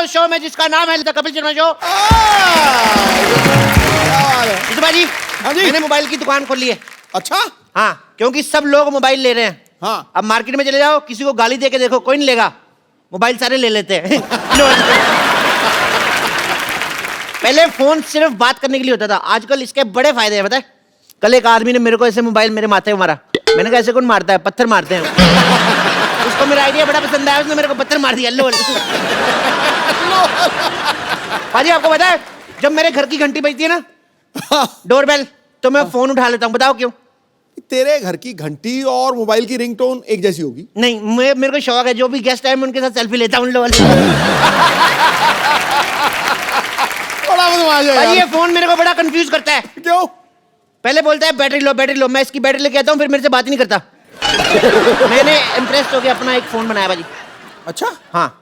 उस शो में जिसका नाम है द कपिल शर्मा शो। जी हाँ जी। मैंने मोबाइल की दुकान खोल ली है। अच्छा। हाँ, क्योंकि सब लोग मोबाइल ले रहे हैं। हाँ। अब मार्केट में चले जाओ, किसी को गाली दे के देखो, कोई नहीं लेगा, मोबाइल सारे ले लेते हैं। पहले फोन सिर्फ बात करने के लिए होता था, आजकल इसके बड़े फायदे हैं, पता है? कल एक आदमी ने मेरे को ऐसे मोबाइल मेरे माथे पे मारा, मैंने कहा ऐसे कौन मारता है, पत्थर मारते हैं। उसको मेरा आइडिया बड़ा पसंद आया, उसने मेरे को पत्थर मार दिया। लो पाजी, आपको पता है जब मेरे घर की घंटी बजती है ना, डोरबेल, तो मैं फोन उठा लेता हूँ। बताओ क्यों? तेरे घर की घंटी और मोबाइल की रिंगटोन एक जैसी होगी? नहीं, मेरे को शौक है, जो भी गेस्ट आए मैं उनके साथ सेल्फी लेता हूँ। बड़ा बदमाश है यार। ये फोन मेरे को बड़ा कंफ्यूज करता है। क्यों? पहले बोलता है बैटरी लो बैटरी लो, मैं इसकी बैटरी लेके आता हूँ, फिर मेरे से बात ही नहीं करता। मैंने इम्प्रेस होकर अपना एक फोन बनाया भाजी। अच्छा। हाँ,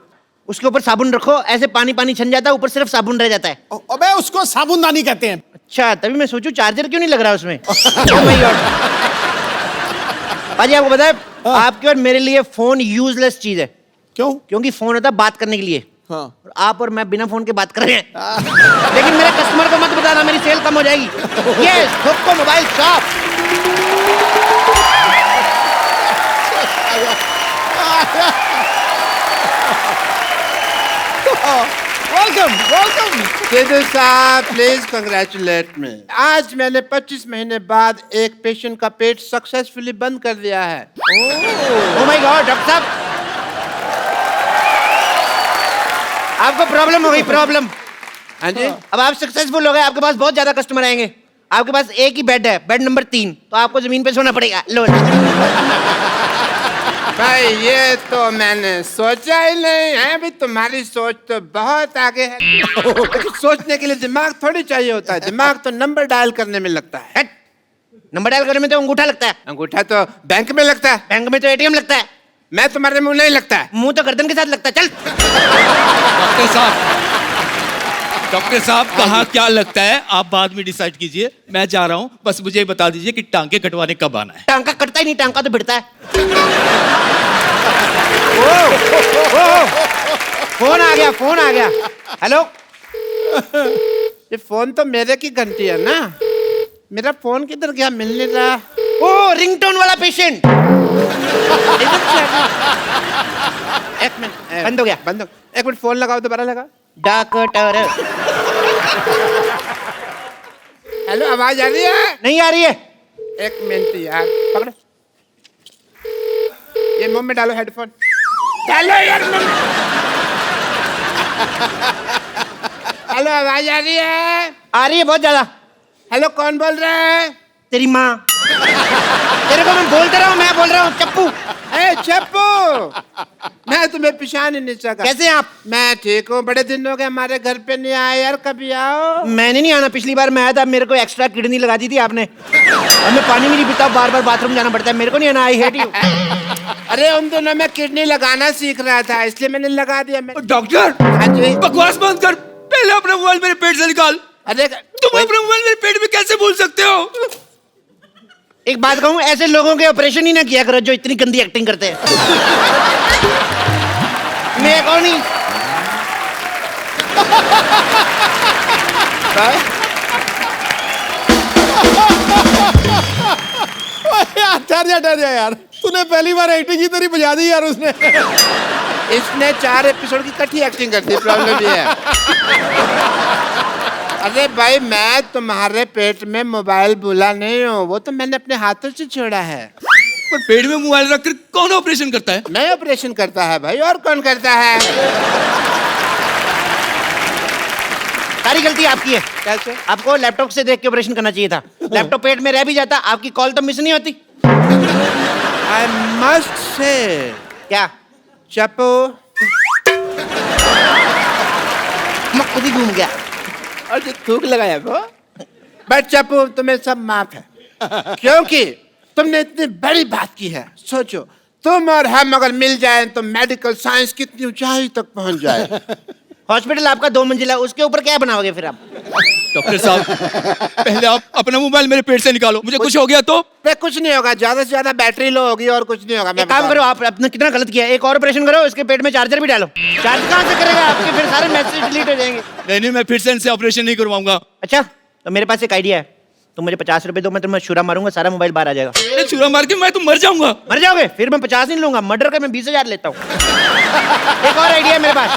उसके ऊपर साबुन रखो, ऐसे पानी पानी छन जाता है, ऊपर सिर्फ साबुन रह जाता है। अबे उसको साबुनदानी कहते हैं। अच्छा, तभी मैं सोचूं चार्जर क्यों नहीं लग रहा उसमें। भाजी आपको पता है, आपके और मेरे लिए फोन यूजलेस चीज है। क्यों? क्योंकि फोन होता है बात करने के लिए। हाँ। और आप और मैं बिना फोन के बात कर रहे हैं। लेकिन मेरे कस्टमर को मत बताना, मेरी सेल कम हो जाएगी। यस, ठोको mobile shop. Welcome welcome. Sidhu साहब प्लीज कंग्रेचुलेट मी। आज मैंने 25 महीने बाद एक पेशेंट का पेट सक्सेसफुली बंद कर दिया है। ओह माय गॉड, डॉक्टर साहब आपको प्रॉब्लम हो गई, प्रॉब्लम। हाँ जी। अब आप सक्सेसफुल हो गए, आपके पास बहुत ज्यादा कस्टमर आएंगे। आपके पास एक ही बेड है, बेड नंबर 3, तो आपको जमीन पे सोना पड़ेगा। लो भाई ये तो मैंने सोचा ही नहीं है। भी तुम्हारी सोच तो बहुत आगे है। लेकिन सोचने के लिए दिमाग थोड़ी चाहिए होता है। दिमाग तो नंबर डायल करने में लगता है। नंबर डायल करने में तो अंगूठा लगता है। अंगूठा तो बैंक में लगता है। बैंक में तो एटीएम लगता है। मैं तुम्हारे मुंह नहीं लगता है। मुंह तो गर्दन के साथ लगता है। चल डॉक्टर साहब कहाँ क्या लगता है आप बाद में डिसाइड कीजिए, मैं जा रहा हूँ। बस मुझे बता दीजिए कि टांके कटवाने कब आना है। टांका कटता ही नहीं, टांका तो भिड़ता है। फोन आ गया, फोन आ गया। हेलो, ये फोन तो मेरे की घंटी है ना। मेरा फोन किधर गया, मिल नहीं रहा। ओ रिंगटोन वाला पेशेंट। एक मिनट, बंद हो गया, बंद हो। एक मिनट, फोन लगाओ, दोबारा लगाओ। डॉक्टर हेलो, आवाज आ रही है? नहीं आ रही है। एक मिनट यार, पकड़ो। ये मुंह में डालो, हेडफोन डालो यार मुंह में। हेलो, आवाज आ रही है? आ रही है बहुत ज्यादा। हेलो, कौन बोल रहा है? तेरी माँ। तेरे को मैं बोलते रहा हूँ, मैं बोल रहा हूँ चप्पू। ए चप्पू, मैं तुम्हें पहचान ही नहीं सका। कैसे हैं आप? मैं ठीक हूँ। बड़े दिन हो गए हमारे घर पे नहीं आए यार, कभी आओ। मैंने नहीं आना, पिछली बार मैं आया था, मेरे को एक्स्ट्रा किडनी लगा दी थी आपने। और मैं पानी भी नहीं पीता, बार बार बाथरूम जाना पड़ता है, मेरे को नहीं आना। I hate you. अरे उन दोनों में किडनी लगाना सीख रहा था, इसलिए मैंने लगा दिया। डॉक्टर, हाँ जी। बकवास बंद कर, पहले अपना मोबाइल मेरे पेट से निकाल। अरे तुम अपना मोबाइल मेरे पेट में कैसे भूल सकते हो? एक बात कहूँ, ऐसे लोगों के ऑपरेशन ही ना किया करो जो इतनी गंदी एक्टिंग करते हैं। मैं कौन नहीं। ठहर जा यार, तूने पहली बार एक्टिंग की तरह बजा दी यार उसने। इसने 4 एपिसोड की इकट्ठी एक्टिंग कर दी। प्रॉब्लम ये है। अरे भाई, मैं तुम्हारे पेट में मोबाइल भूला नहीं हूँ, वो तो मैंने अपने हाथों से छोड़ा है। पर पेट में मोबाइल रखकर कौन ऑपरेशन करता है? मैं ऑपरेशन करता है भाई, और कौन करता है? सारी गलती आपकी है। कैसे? आपको लैपटॉप से देख के ऑपरेशन करना चाहिए था। लैपटॉप पेट में रह भी जाता, आपकी कॉल तो मिस नहीं होती। I must say. क्या? चप्पू, मैं खुद ही घूम गया। और जो थूक लगाया वो। बट चप्पू, तुम्हें सब माफ है, क्योंकि तुमने इतनी बड़ी बात की है। सोचो, तुम और हम अगर मिल जाएं तो मेडिकल साइंस कितनी ऊंचाई तक पहुंच जाए। हॉस्पिटल आपका 2 मंजिला है, उसके ऊपर क्या बनाओगे फिर आप? डॉक्टर साहब पहले आप अपना मोबाइल मेरे पेट से निकालो, मुझे कुछ हो गया तो? पे कुछ नहीं होगा, ज्यादा से ज्यादा बैटरी लो होगी और कुछ नहीं होगा। मैं एक काम बता करो, आप अपने कितना गलत किया, एक और ऑपरेशन करो, इसके पेट में चार्जर भी डालो। चार्ज कहाँ से करेगा? आपके फिर सारे मैसेज डिलीट हो जाएंगे। नहीं नहीं, मैं फिर से इनसे ऑपरेशन नहीं करवाऊंगा। अच्छा, तो मेरे पास एक आइडिया है, तुम मुझे 50 रुपए दो, मैं तुम्हें छुरा मारूंगा, सारा मोबाइल बाहर आ जाएगा। अरे छुरा मार के मैं तो मर जाऊंगा। मर जाओगे? फिर मैं 50 नहीं लूंगा, मर्डर का मैं 20,000 लेता हूँ। एक और आइडिया है मेरे पास,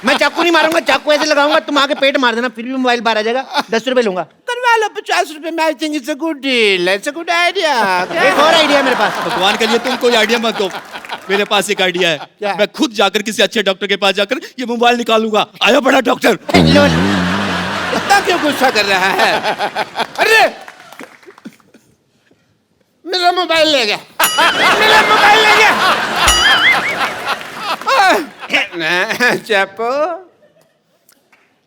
मैं चाकू नहीं मारूंगा, चाकू ऐसे लगाऊंगा, तुम आके पेट मार देना, फिर भी मोबाइल बाहर आ जाएगा, 10 रुपए लूंगा। करवा लो 50 रुपए में। I think it's a good deal, it's a good idea. एक और आइडिया है मेरे पास। भगवान के लिए तुम कोई आइडिया मत दो, मेरे पास एक आइडिया है। क्या? मैं खुद जाकर किसी अच्छे डॉक्टर के पास जाकर ये मोबाइल निकालूंगा। आया बड़ा डॉक्टर। इतना क्यों गुस्सा कर रहा है? अरे मेरा मोबाइल ले गया, मेरा मोबाइल ले गया। चप्पू,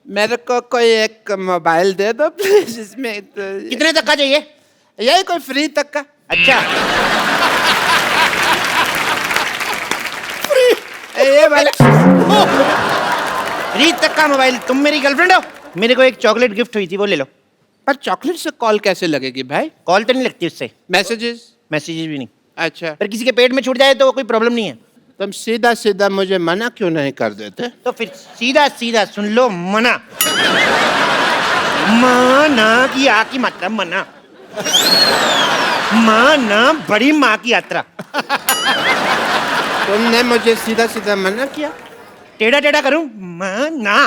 मेरे को कोई एक मोबाइल दे दो प्लीज। इसमें तो कितने तक का चाहिए? यही कोई फ्री तक का। अच्छा, ये वाला फ्री तक का मोबाइल? तुम मेरी गर्लफ्रेंड हो? मेरे को एक चॉकलेट गिफ्ट हुई थी, वो ले लो। पर चॉकलेट से कॉल कैसे लगेगी भाई? कॉल तो नहीं लगती उससे, मैसेजेस? मैसेजेस भी नहीं। अच्छा, पर किसी के पेट में छूट जाए तो कोई प्रॉब्लम नहीं है। तुम सीधा सीधा मुझे मना क्यों नहीं कर देते? तो फिर सीधा सीधा सुन लो, मना। माना की आ की मात्रा मना, माना बड़ी माँ की यात्रा। तुमने मुझे सीधा सीधा मना किया? टेढ़ा टेढ़ा करूं? माना।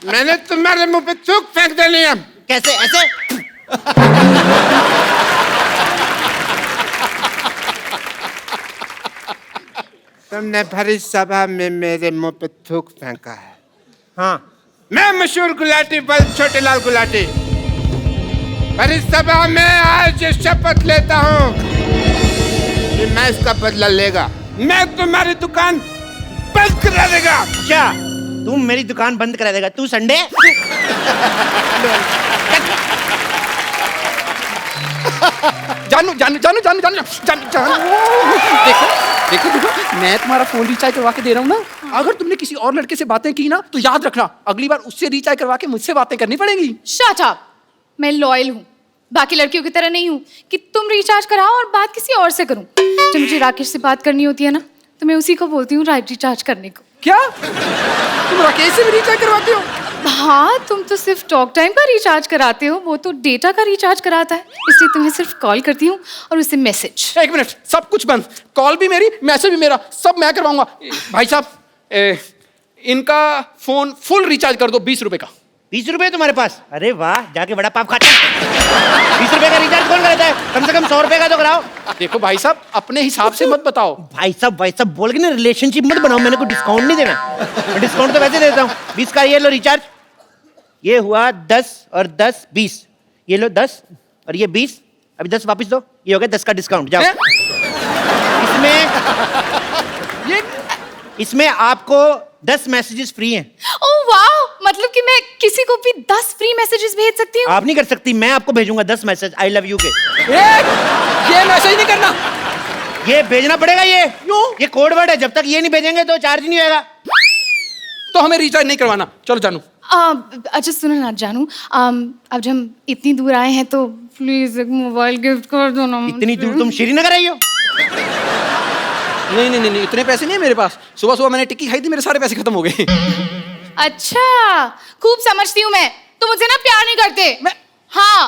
मैंने तुम्हारे मुंह पे थूक फेंक देनी है। कैसे? ऐसे? तुमने भरी सभा में मेरे मुंह पे थूक फेंका है। हाँ, मैं मशहूर गुलाटी बल छोटे लाल गुलाटी भरी सभा में आज शपथ लेता हूँ कि मैं इसका बदला लेगा। मैं तुम्हारी दुकान बंद करा देगा। क्या तू मेरी दुकान बंद करा देगा? तू संडे? जानू जानू जानू जानू जानू जानू जानू देखो देखो देखो, मैं तुम्हारा फोन रिचार्ज करवा के दे रहा हूँ ना। अगर तुमने किसी और लड़के से बातें की ना तो याद रखना, अगली बार उससे रिचार्ज करवा के मुझसे बातें करनी पड़ेगी। Shut up. मैं लॉयल हूँ, बाकी लड़कियों की तरह नहीं हूँ कि तुम रिचार्ज कराओ और बात किसी और से करूँ। जब मुझे राकेश से बात करनी होती है ना तो मैं उसी को बोलती हूँ रिचार्ज करने को। क्या तुम राकेश से भी रिचार्ज करवाते हो? हाँ, तुम तो सिर्फ टॉक टाइम का रिचार्ज कराते हो, वो तो डेटा का रिचार्ज कराता है, इसलिए तुम्हें सिर्फ कॉल करती हूँ और उससे मैसेज। एक मिनट, सब कुछ बंद, कॉल भी मेरी, मैसेज भी मेरा, सब मैं करवाऊंगा। भाई साहब इनका फोन फुल रिचार्ज कर दो 20 रुपए का। 20 रुपए तुम्हारे पास? अरे वाह, जाके बड़ा पाप खाते। 20 रुपए का रिचार्ज कौन करता है? कम से कम 100 रुपए का तो कराओ। देखो भाई साहब, अपने हिसाब से मत बताओ। भाई साहब बोल के ना रिलेशनशिप मत बनाओ, मैंने कोई डिस्काउंट नहीं देना। मैं डिस्काउंट तो वैसे देता हूँ। 20 का ये लो रिचार्ज, ये हुआ 10 और 10 20, ये लो 10 और ये 20, अभी 10 वापस दो, ये हो गया 10 का डिस्काउंट। जाओ। इसमें आपको 10 मैसेजेस फ्री हैं। ओह वाह, मतलब कि मैं किसी को भी 10 फ्री मैसेजेस भेज सकती हूँ? आप नहीं कर सकती, मैं आपको भेजूंगा 10 मैसेज आई लव यू के। ये मैसेज नहीं करना, ये भेजना पड़ेगा। ये कोड वर्ड है, जब तक ये नहीं भेजेंगे तो चार्ज नहीं होगा। तो हमें रिचार्ज नहीं करवाना। चलो जानू। अच्छा सुनो ना जानू, अब जब हम इतनी दूर आए हैं तो प्लीज एक मोबाइल गिफ्ट कर दो ना। इतनी दूर तुम श्रीनगर आई हो? नहीं नहीं नहीं, इतने पैसे नहीं है मेरे पास। सुबह सुबह मैंने टिक्की खाई थी, मेरे सारे पैसे खत्म हो गए। अच्छा, खूब समझती हूँ मैं, तो मुझे ना प्यार नहीं करते। हाँ,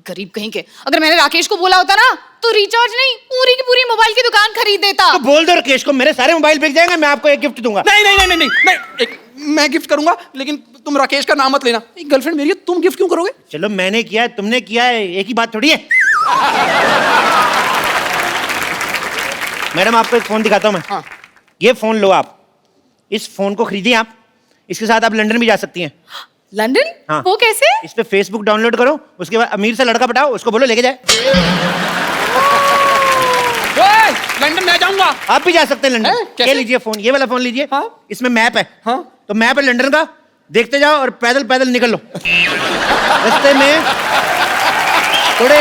गरीब कहीं के। अगर मैंने राकेश को बोला होता ना तो रिचार्ज नहीं, पूरी की पूरी मोबाइल की दुकान खरीद देता। तो बोल दो राकेश को, मेरे सारे मोबाइल बिक जाएंगे, मैं आपको एक गिफ्ट दूंगा। नहीं नहीं नहीं नहीं नहीं, मैं गिफ्ट करूंगा, लेकिन तुम राकेश का नाम मत लेना। एक गर्लफ्रेंड मेरी है, तुम गिफ्ट क्यों करोगे? चलो मैंने किया है, तुमने किया है, एक ही बात थोड़ी है। मैडम आपको एक फोन दिखाता हूँ मैं। हाँ। ये फोन लो आप, इस फोन को खरीदिए आप, इसके साथ आप लंदन भी जा सकती हैं। लंदन? हाँ। वो कैसे? इस पे फेसबुक डाउनलोड करो, उसके बाद अमीर से लड़का पटाओ, उसको बोलो लेके जाए। ओए, लंदन मैं जाऊंगा। आप भी जा सकते हैं लंदन। कैसे? ये लीजिए फोन, ये वाला फोन लीजिए। हाँ। इसमें मैप है। हाँ। तो मैप है लंदन का, देखते जाओ और पैदल पैदल निकल लो। रास्ते में थोड़े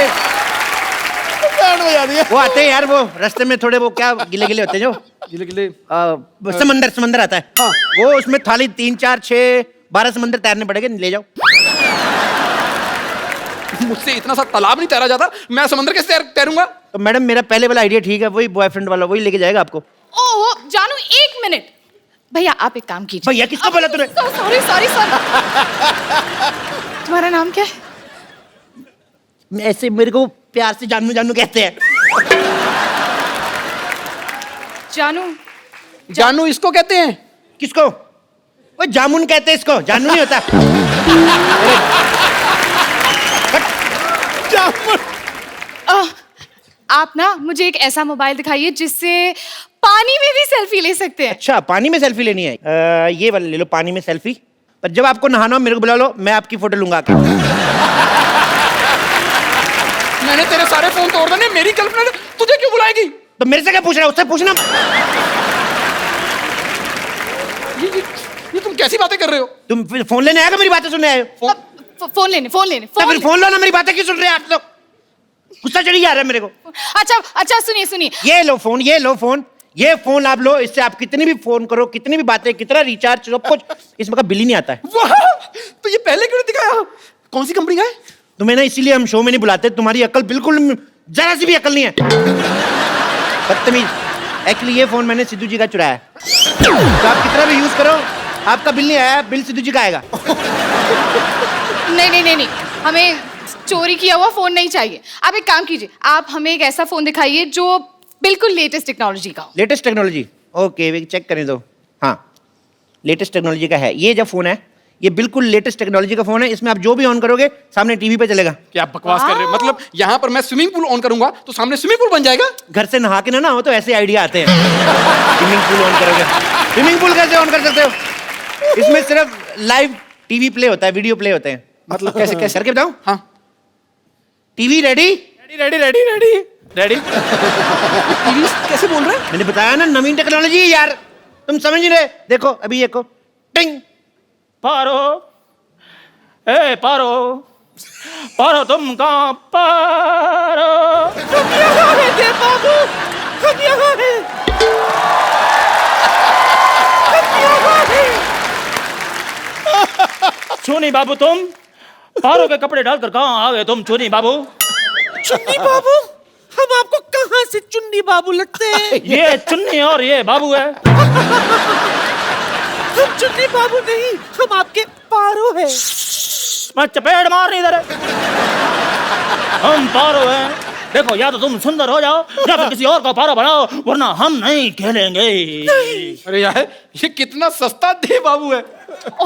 बैंड बजा दिया। वो आते हैं यार, वो रास्ते में थोड़े वो क्या गिले गिले होते हैं जो गिले गिले समंदर आता है। हाँ। वो उसमें थाली 3 4 6 12 समंदर तैरने पड़ेंगे, ले जाओ। मुझसे इतना सा तालाब नहीं तैरा जाता, मैं समुद्र कैसे तैरूंगा? तो मैडम मेरा पहले वाला आइडिया ठीक है, वही बॉयफ्रेंड वाला वही लेके जाएगा आपको। ओह जानू, एक मिनट भैया, आप एक काम कीजिए। भैया किसको बोला तूने? Sorry sorry sorry. तुम्हारा नाम क्या है? ऐसे मेरे को प्यार से जानू जानू कहते हैं। जानू। जानू इसको कहते हैं? किसको? वो जामुन कहते हैं इसको, जानू नहीं होता। आप ना मुझे एक ऐसा मोबाइल दिखाइए जिससे पानी में भी सेल्फी ले सकते हैं। अच्छा, पानी में सेल्फी लेनी है? ये वाला ले लो, पानी में सेल्फी। पर जब आपको नहाना हो मेरे को बुला लो, मैं आपकी फोटो लूंगा आके। मैंने तेरे सारे फोन तोड़ देने, मेरी गर्लफ्रेंड तुझे क्यों बुलाएगी? तो मेरे से क्या पूछ रहा है, उससे पूछना। ये तुम कैसी बातें कर रहे हो? तुम फिर फोन लेने आएगा, मेरी बातें सुनने आए हो? फोन लेने तो फिर फोन लो ना, मेरी बातें क्यों सुन रहे हैं आप लोग? गुस्सा चढ़ी जा रहा है मेरे को। अच्छा अच्छा, सुनिए सुनिए। ये लो फोन, ये लो फोन, ये फोन आप लो, इससे आप कितनी भी फोन करो, कितनी भी बातें, कितना रिचार्ज, सब कुछ, इसमें का बिल ही नहीं आता है। वाह, तो ये पहले क्यों नहीं दिखाया? कौन सी कंपनी का है? तुम्हें ना इसीलिए हम शो में नहीं बुलाते, तुम्हारी अकल बिल्कुल जरा सी भी अकल नहीं है। बदतमीज। एक्चुअली ये फोन मैंने सिद्धू जी का चुराया है, तो आप कितना भी यूज करो आपका बिल नहीं आया, बिल सिद्धू जी का आएगा। नहीं नहीं नहीं नहीं, हमें चोरी किया हुआ फोन नहीं चाहिए। आप एक काम कीजिए, आप हमें एक ऐसा फोन दिखाइए जो बिल्कुल लेटेस्ट टेक्नोलॉजी का हो। Latest technology? ओके, चेक करने दो। हाँ, लेटेस्ट टेक्नोलॉजी का है ये। जो फोन है ये बिल्कुल लेटेस्ट टेक्नोलॉजी का फोन है। इसमें आप जो भी ऑन करोगे सामने टीवी पे चलेगा। क्या बकवास कर रहे हो? मतलब यहाँ पर मैं स्विमिंग पूल ऑन करूंगा तो सामने स्विमिंग पूल बन जाएगा? घर से नहा के ना हो तो ऐसे आइडिया आते हैं। स्विमिंग पूल ऑन करोगे, स्विमिंग पूल कैसे ऑन कर सकते हो? इसमें सिर्फ लाइव टीवी प्ले होता है, वीडियो प्ले होते हैं। मतलब कैसे कैसे? करके बताऊं? हाँ, TV ready? Ready ready ready ready. TV कैसे बोल रहे हैं? मैंने बताया ना, नवीन टेक्नोलॉजी है यार, तुम समझ नहीं रहे। देखो अभी ये को टिंग। पारो, ए पारो, पारो तुम कहाँ पारो? हम यहाँ हैं बाबू, हम यहाँ हैं, हम यहाँ हैं। चुन्नी बाबू तुम पारो के कपड़े डालकर कहाँ आ गए तुम चुन्नी बाबू? चुन्नी बाबू? हम आपको कहाँ से चुन्नी बाबू लगते हैं? ये चुन्नी और ये बाबू है। हम चुन्नी बाबू नहीं, हम आपके पारो हैं। मैं चपेट मार नहीं दे रहे। हम पारो हैं। देखो, या तो तुम सुंदर हो जाओ या फिर किसी और का पारो बनाओ, वरना हम नहीं खेलेंगे। अरे यार, ये कितना सस्ता दे बाबू है।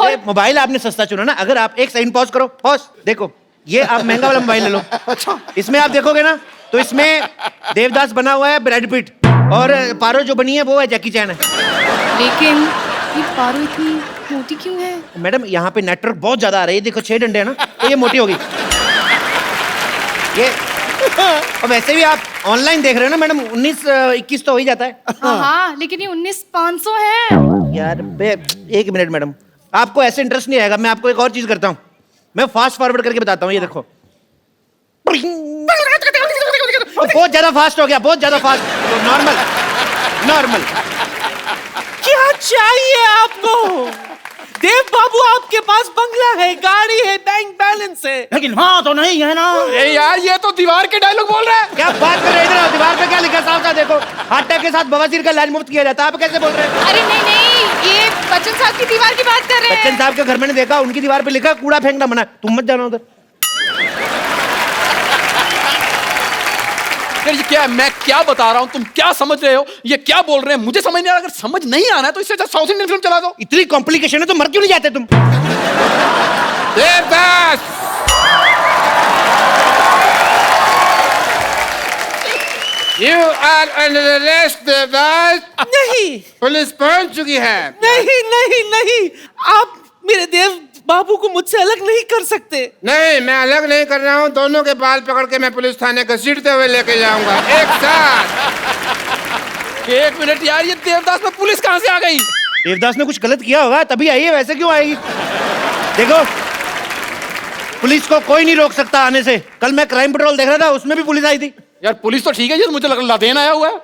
ये मोबाइल आपने सस्ता चुना ना। अगर आप एक सेकंड पॉज करो, पॉज। देखो ये आप महंगा वाला मोबाइल ले लो। अच्छा, इसमें आप देखोगे ना तो इसमें देवदास बना हुआ है, ब्रैड पिट, और पारो जो बनी है वो है जैकी चैन है। लेकिन ये पारो इतनी मोटी क्यों है? मैडम यहाँ पे नेटवर्क बहुत ज्यादा आ रहा है, ये देखो 6 डंडे हैं ना, तो ये मोटी होगी ये। और वैसे भी आप ऑनलाइन देख रहे हो ना मैडम, 19-21 तो हो ही जाता है। हाँ, लेकिन ये 19,500 है। यार एक मिनट मैडम, आपको ऐसे इंटरेस्ट नहीं आएगा। मैं आपको एक और चीज करता हूँ, मैं फास्ट फॉरवर्ड करके बताता हूँ। ये देखो, बहुत ज्यादा फास्ट हो गया, बहुत ज्यादा फास्ट। Normal normal. क्या चाहिए आपको? देव बाबू, आपके पास बंगला है, गाड़ी है, बैंक बैलेंस है, लेकिन हाँ तो नहीं है ना। अरे यार, ये तो दीवार के डायलॉग बोल रहा है। क्या बात कर रहे हैं? इधर दीवार पे क्या लिखा साफ साफ देखो, हार्ट अटैक के साथ बवासीर का इलाज मुफ्त किया जाता है। आप कैसे बोल रहे हैं? अरे नहीं नहीं, ये बच्चन साहब की दीवार की बात कर रहे बच्चन हैं। साहब के घर मैंने देखा, उनकी दीवार पे लिखा कूड़ा फेंकना मना, तुम मत जाना उधर। यार ये क्या है? मैं क्या बता रहा हूँ, तुम क्या समझ रहे हो? ये क्या बोल रहे हैं मुझे समझ नहीं आ रहा। अगर समझ नहीं आना है तो इससे अच्छा साउथ इंडियन फिल्म चला दो। इतनी कॉम्प्लिकेशन है तो मर क्यों नहीं जाते तुम? Devdas, you are under arrest Devdas. नहीं पुलिस पहुंच चुकी है। नहीं नहीं नहीं, आप मेरे देव बाबू को मुझसे अलग नहीं कर सकते। नहीं, मैं अलग नहीं कर रहा हूँ। दोनों के बाल पकड़ के मैं पुलिस थाने घसीटते हुए लेके जाऊंगा एक साथ। एक मिनट यार, ये देवदास में पुलिस कहाँ से आ गई? देवदास ने कुछ गलत किया होगा तभी आई है, वैसे क्यों आएगी? देखो, पुलिस को कोई नहीं रोक सकता आने से। कल मैं क्राइम पेट्रोल देख रहा था, उसमें भी पुलिस आई थी। यार पुलिस तो ठीक है, ये तो मुझे लग लादेन आया हुआ है।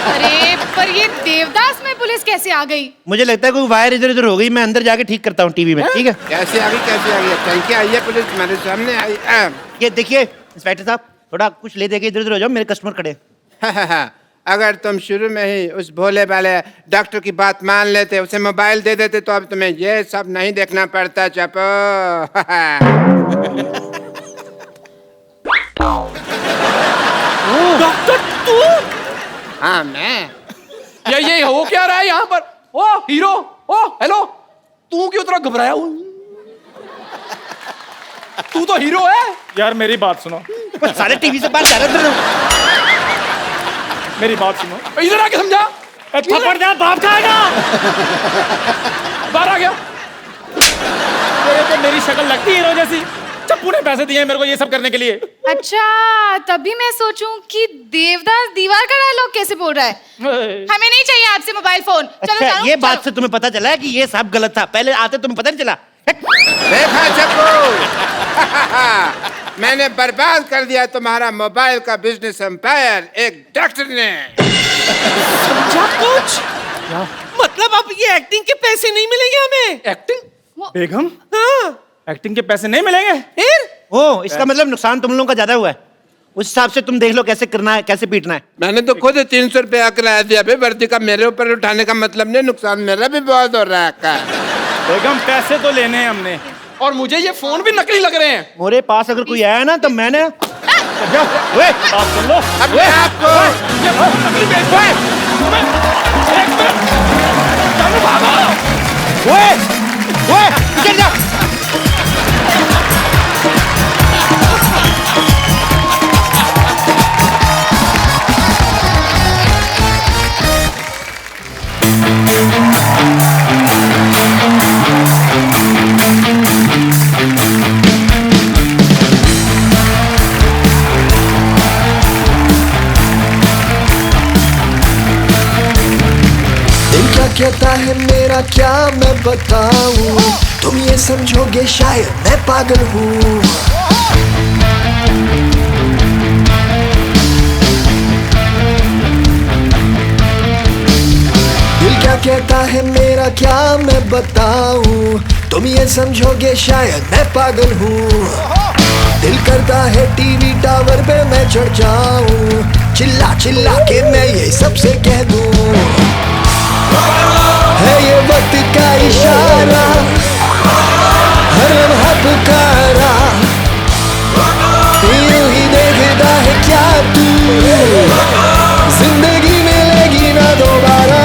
अरे पर ये देवदास में पुलिस कैसे आ गई? मुझे लगता है कोई वायर इधर उधर हो गई, मैं अंदर जाके ठीक करता हूँ टीवी में, ठीक है? कैसे आ गई टंकी आई है पुलिस तुम्हारे सामने आई ये देखिए इंस्पेक्टर साहब, थोड़ा कुछ ले दे के इधर उधर हो जाओ, मेरे कस्टमर खड़े। अगर तुम शुरू में ही उस भोले वाले डॉक्टर की बात मान लेते, उसे मोबाइल दे देते, तो अब तुम्हें ये सब नहीं देखना पड़ता। चपो। डॉक्टर तू? हाँ मैं। ये हो क्या रहा है यहाँ पर? ओ हीरो, ओ हेलो, तू क्यों इतना घबराया हुआ? तू तो हीरो है। यार मेरी बात सुनो, सारे टीवी से बात कर रहे थे। मेरी बात सुनो। इधर आके समझा। थप्पड़ जा बाप खाएगा। बाहर आ गया। ये तो मेरी शक्ल लगती है हीरो जैसी। चप्पू ने पैसे दिए हैं मेरे को ये सब करने के लिए। अच्छा, तभी मैं सोचूं कि देवदास दीवार का डायलॉग कैसे बोल रहा है। हमें नहीं चाहिए आपसे मोबाइल फोन। चलो अच्छा, जाओ, ये बात चलो। से तुम्हें पता चला है कि ये सब गलत था? पहले आते तुम्हें पता नहीं चला? देखा चप्पू। मैंने बर्बाद कर दिया तुम्हारा मोबाइल का बिजनेस एम्पायर एक डॉक्टर ने। समझा कुछ? मतलब अब ये एक्टिंग के पैसे नहीं मिलेंगे हमें? एक्टिंग? बेगम, हाँ। एक्टिंग के पैसे नहीं मिलेंगे? फिर? ओ, इसका मतलब नुकसान तुम लोगों का ज्यादा हुआ है। उस हिसाब से तुम देख लो कैसे करना है, कैसे पीटना है। मैंने तो खुद 300 रुपया किराया दिया भाई, वर्दी का मेरे ऊपर उठाने का मतलब नहीं, नुकसान मेरा भी बहुत हो रहा है। बेगम पैसे तो लेने हैं हमने। और मुझे ये फोन भी नकली लग रहे हैं। मेरे पास अगर कोई आया ना तो मैंने बात सुन लो। अपने आप को ये फोन नकली बेच रहे हैं। एक मिनट, जानू भागो। ओए, चल जा। कहता है मेरा क्या मैं बताऊं, तुम ये समझोगे शायद मैं पागल हूँ। दिल क्या कहता है मेरा क्या मैं बताऊं, तुम ये समझोगे शायद मैं पागल हूँ। दिल करता है टीवी टावर पे मैं चढ़ जाऊं, चिल्ला चिल्ला के मैं ये सबसे कह दूं, है ये वक्त का इशारा, हर लम्हा पुकारा, यूं ही देखता है क्या तू, जिंदगी मिलेगी ना दोबारा।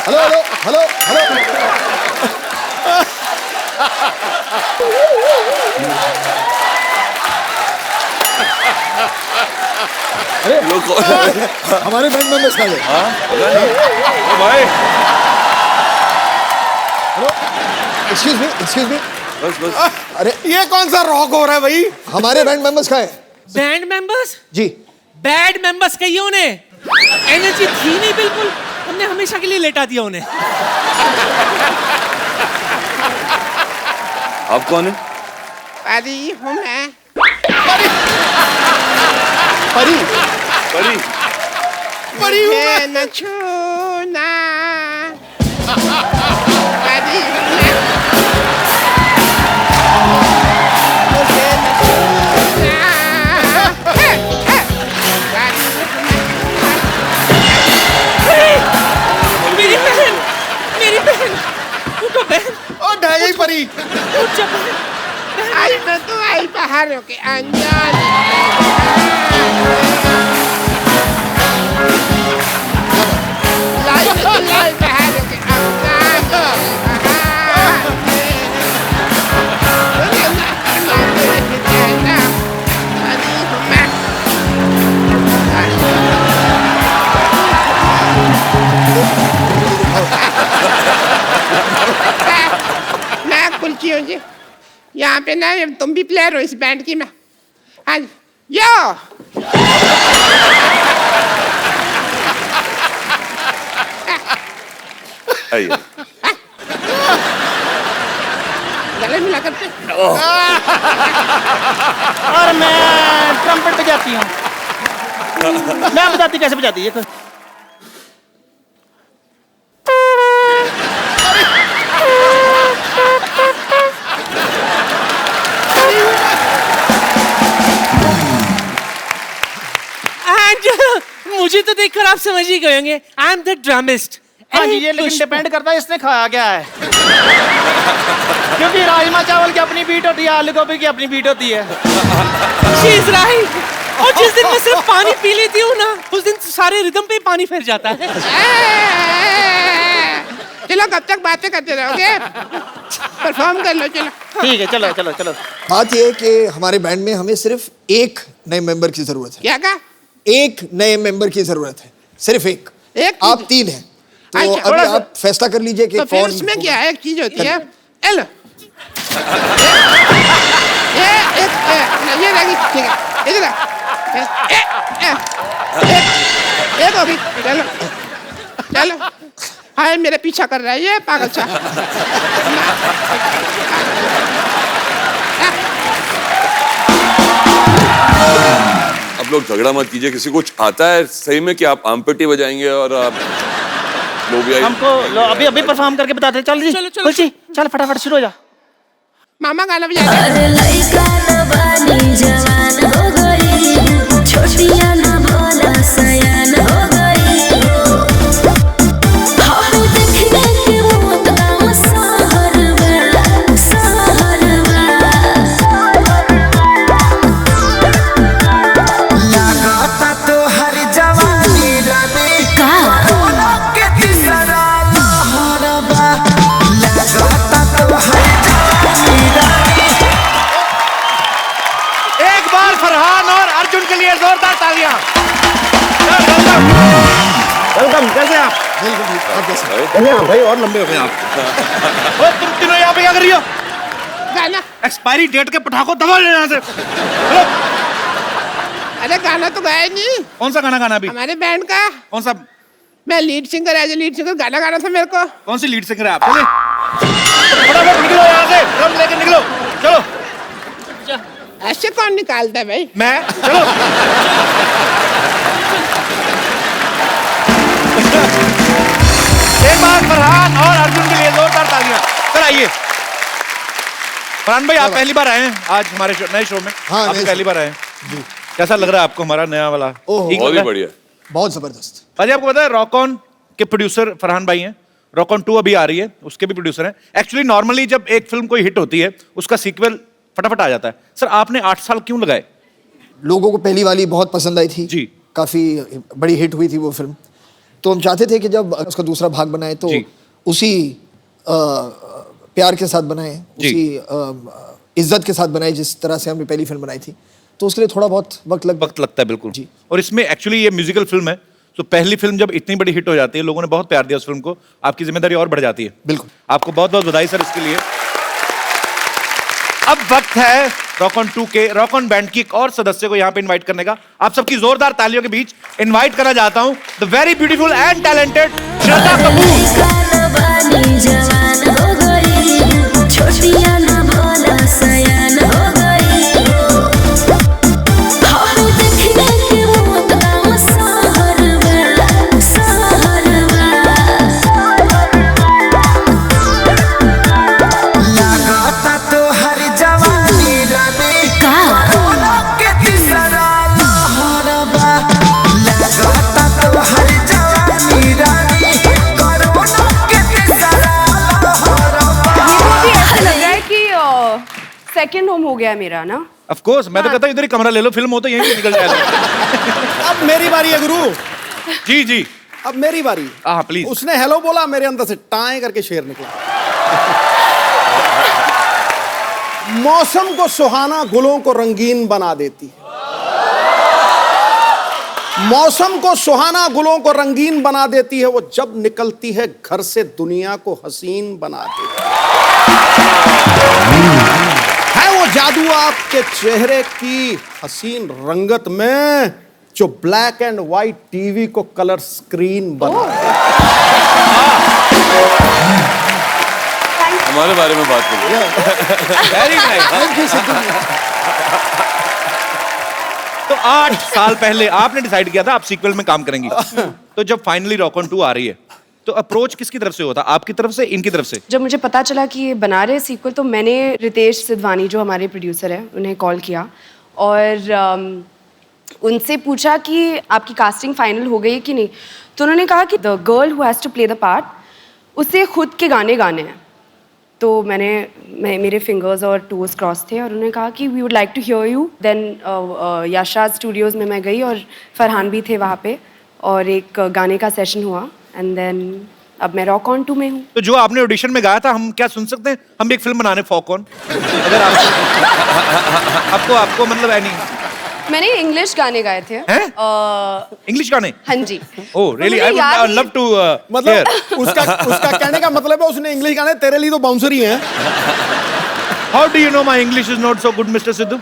हेलो हेलो हेलो अरे हमारे बैंड मेंबर्स कहाँ गए? भाई हेलो, एक्सक्यूज मी बस बस। अरे ये कौन सा रॉक हो रहा है भाई? हमारे बैंड मेंबर्स कहाँ हैं? Band members? जी बैड मेंबर्स कहिए उन्हें। एनर्जी थी नहीं बिल्कुल, हमने हमेशा के लिए लेटा दिया उन्हें। आप कौन है? परी हूँ मैं। परी परी परी हूँ मैं। न छूना। परी हूँ मैं। मुझे न छूना। हे, हे। परी हूँ मैं। मेरी बहन, उठो बहन, ओ ढाई परी। उठ जा बहन। आई मैं तो आई पहाड़ों के अंजान। लाई मैं तो लाई पहाड़ों के अंजान। परी हूँ मैं। मैं कुल्ची हूँ जी। यहाँ पे ना तुम भी प्लेयर हो इस बैंड की। मैं हाँ यो आइए। गले मिला करते। और मैं ट्रम्पेट बजाती हूँ। मैं बताती कैसे बजाती है। मुझे तो देखकर आप समझ ही गए होंगे, आई एम द ड्रमिस्ट। हाँ जी, ये लेकिन डिपेंड करता है इसने खाया क्या है। क्योंकि राजमा चावल की अपनी बीट होती है, आलू गोभी की अपनी बीट होती है। She is right. और जिस दिन मैं सिर्फ पानी पी लेती हूँ ना, उस दिन सारे रिदम पे पानी फिर जाता है। चलो कब तक बातें करते रहोगे? परफॉर्म कर लो चलो। ठीक है, चलो चलो चलो। बात यह है कि हमारे बैंड में हमें सिर्फ एक नए मेंबर की जरूरत है। क्या कहा? एक नए मेंबर की जरूरत है, सिर्फ एक। एक आप 3 हैं, तो अच्छा, अभी आप फैसला कर लीजिए कि तो फिर कौन। उसमें क्या है? एक चीज होती है एल ये लगी ठीक है इधर एक होगी। चलो चलो हाय मेरे पीछा कर रहा है ये पागल सा। आप लोग झगड़ा मत कीजिए। किसी को कुछ आता है सही में कि आप आमपेटी बजाएंगे और आप लोबिया? हमको अभी अभी परफॉर्म करके बताते हैं। चल जी, चलो, चलो, खुशी चल फटाफट शुरू हो जा। मामा गाना बजा दे। अरे लइका न बानी जवान हो गई, छोटिया न भोला सयान हो गई। हम देखने के वो तमाम सहरवा सहरवा। लगाता तो हर जवानी रानी का के तीसरा लहरबा। लगाता तो हर जवानी रानी। एक बार फरहान और अर्जुन के लिए जोरदार तालियां। वेलकम, कैसे आप? अरे, भाई और लंबे हो गए आप। ओए तुम तीनों यहाँ पे क्या कर रही हो? गाना एक्सपायरी डेट के पटाखों दबा ले यहाँ से। चलो। अरे गाना तो गाया नहीं। कौन सा गाना गाना अभी? हमारे बैंड का। कौन सा? मैं lead singer, as a lead singer गाना गाना था मेरे को। कौन सी लीड सिंगर है आप? चलिए फटाफट निकलो यहाँ से, ड्रम लेके निकलो। चलो। ऐसे कौन निकालता है भाई? मैं चलो। एक बार फरहान और अर्जुन के लिए जोरदार तालियां। चल आइए। फरहान भाई आप पहली बार आए हैं आज हमारे नए शो में। हाँ, आप नए पहली बार आए हैं। कैसा लग रहा है आपको हमारा नया वाला? ओह, ठीक बहुत लग ही रहा है? बढ़िया। बहुत जबरदस्त। भाजी आपको पता है रॉक ऑन के प्रोड्यूसर फरहान भाई हैं। रॉक ऑन 2 अभी आ रही है, उसके भी प्रोड्यूसर हैं। एक्चुअली नॉर्मली जब एक फिल्म कोई हिट होती है उसका सीक्वल फटाफट आ जाता है। सर आपने 8 साल क्यों लगाए? लोगों को पहली वाली बहुत पसंद आई थी जी। काफी बड़ी हिट हुई थी वो फिल्म। तो हम चाहते थे कि जब उसका दूसरा भाग बनाए तो जी। उसी प्यार के साथ बनाए, जी। उसी इज्जत के साथ बनाए जिस तरह से हमने पहली फिल्म बनाई थी। तो उसके लिए थोड़ा बहुत वक्त लगता है बिल्कुल जी। और इसमें एक्चुअली ये म्यूजिकल फिल्म है, तो पहली फिल्म जब इतनी बड़ी हिट हो जाती है, लोगों ने बहुत प्यार दिया उस फिल्म को, आपकी जिम्मेदारी और बढ़ जाती है। बिल्कुल। आपको बहुत बहुत बधाई सर इसके लिए। अब वक्त है रॉक ऑन 2 के रॉक ऑन बैंड की एक और सदस्य को यहाँ पे इनवाइट करने का। आप सबकी जोरदार तालियों के बीच इनवाइट करना चाहता हूँ the very beautiful and talented Shraddha Kapoor. लइका न बानी जवान हो गई, छोटिया न भोला सयान हो गई। हम देखने के वो तमाम सहरवा सहरवा। लगाता तो हर जवानी रानी का के तीसरा लहरबा। लगाता तो हर जवानी रानी कोरोना के तीसरा लहरबा। मुझे ऐसा लग रहा है कि सेकंड होम हो गया है मेरा ना। ऑफ कोर्स मैं तो कहता हूँ इधर ही कमरा ले लो, फिल्म हो तो यहीं से निकल जाएगा। अब मेरी बारी है गुरु। जी जी अब मेरी बारी। हाँ प्लीज। उसने हेलो बोला, मेरे अंदर से टाएं करके शेर निकला। मौसम को सुहाना गुलों को रंगीन बना देती है। मौसम को सुहाना गुलों को रंगीन बना देती है, वो जब निकलती है घर से दुनिया को हसीन बना देती है। जादू आपके चेहरे की हसीन रंगत में जो ब्लैक एंड व्हाइट टीवी को कलर स्क्रीन बना। हमारे बारे में बात करिए। Very nice. तो 8 साल पहले आपने डिसाइड किया था आप सीक्वल में काम करेंगी। तो जब फाइनली रॉक ऑन 2 आ रही है तो अप्रोच किसकी तरफ से हुआ था, आपकी तरफ से, इनकी तरफ से? जब मुझे पता चला कि ये बना रहे सीक्वल तो मैंने रितेश सिद्धवानी जो हमारे प्रोड्यूसर हैं उन्हें कॉल किया और उनसे पूछा कि आपकी कास्टिंग फाइनल हो गई है कि नहीं। तो उन्होंने कहा कि the girl who has to play the part उसे खुद के गाने गाने हैं। तो मेरे फिंगर्स और टोज क्रॉस थे और उन्होंने कहा कि we would like to hear you. Then यशाद स्टूडियोज़ में मैं गई और फरहान भी थे वहाँ पे और एक गाने का सेशन हुआ एंड देन अब मैं रॉक ऑन 2 में हूँ। तो जो आपने ऑडिशन में गाया था हम क्या सुन सकते हैं? हम भी एक फिल्म बनाने फॉक ऑन, अगर आपको मतलब एनी। मैंने इंग्लिश गाने गाए थे। इंग्लिश गाने? हाँ जी। Oh really, I would love to मतलब उसका कहने का मतलब है उसने इंग्लिश गाने, तेरे लिए तो बाउंसर ही हैं। How do you know my English is not so good mister Sidhu?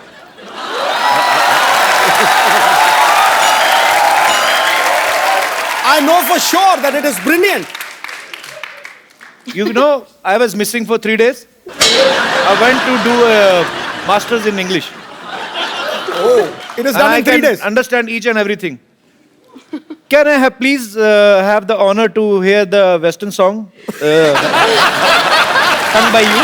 I know for sure that it is brilliant. You know, I was missing for 3 days. I went to do a masters in English. Oh, it is done in 3 days. I understand each and everything. Can I have please have the honor to hear the Western song sung by you?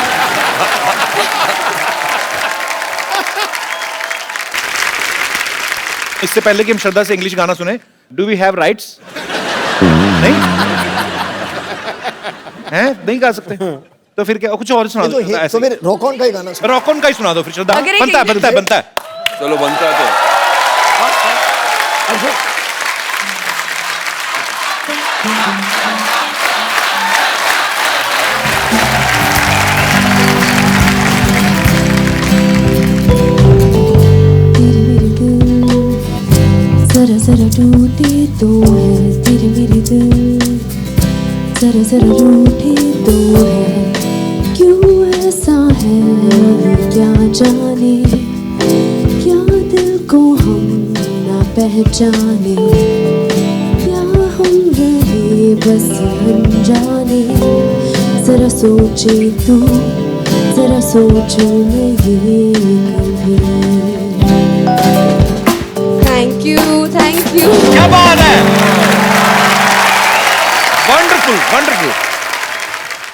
इससे पहले कि हम श्रद्धा से English गाना सुने, do we have rights? नहीं हैं, नहीं गा सकते। तो फिर क्या, कुछ और सुना दो। तो फिर रॉक ऑन का ही गाना रॉक ऑन का ही सुना दो फिर श्रद्धा। बनता है। चलो बनता है तो। जरा जरा टूटे तो है तेरे मेरे दिल, जरा जरा रूठे तो है क्यों ऐसा है क्या जाने, क्या दिल को हम ना पहचाने, क्या हम रहे बस अनजाने। जरा सोचे तू, जरा सोचो मैं ये कभी। Thank you. क्या बात है, वंडरफुल वंडरफुल।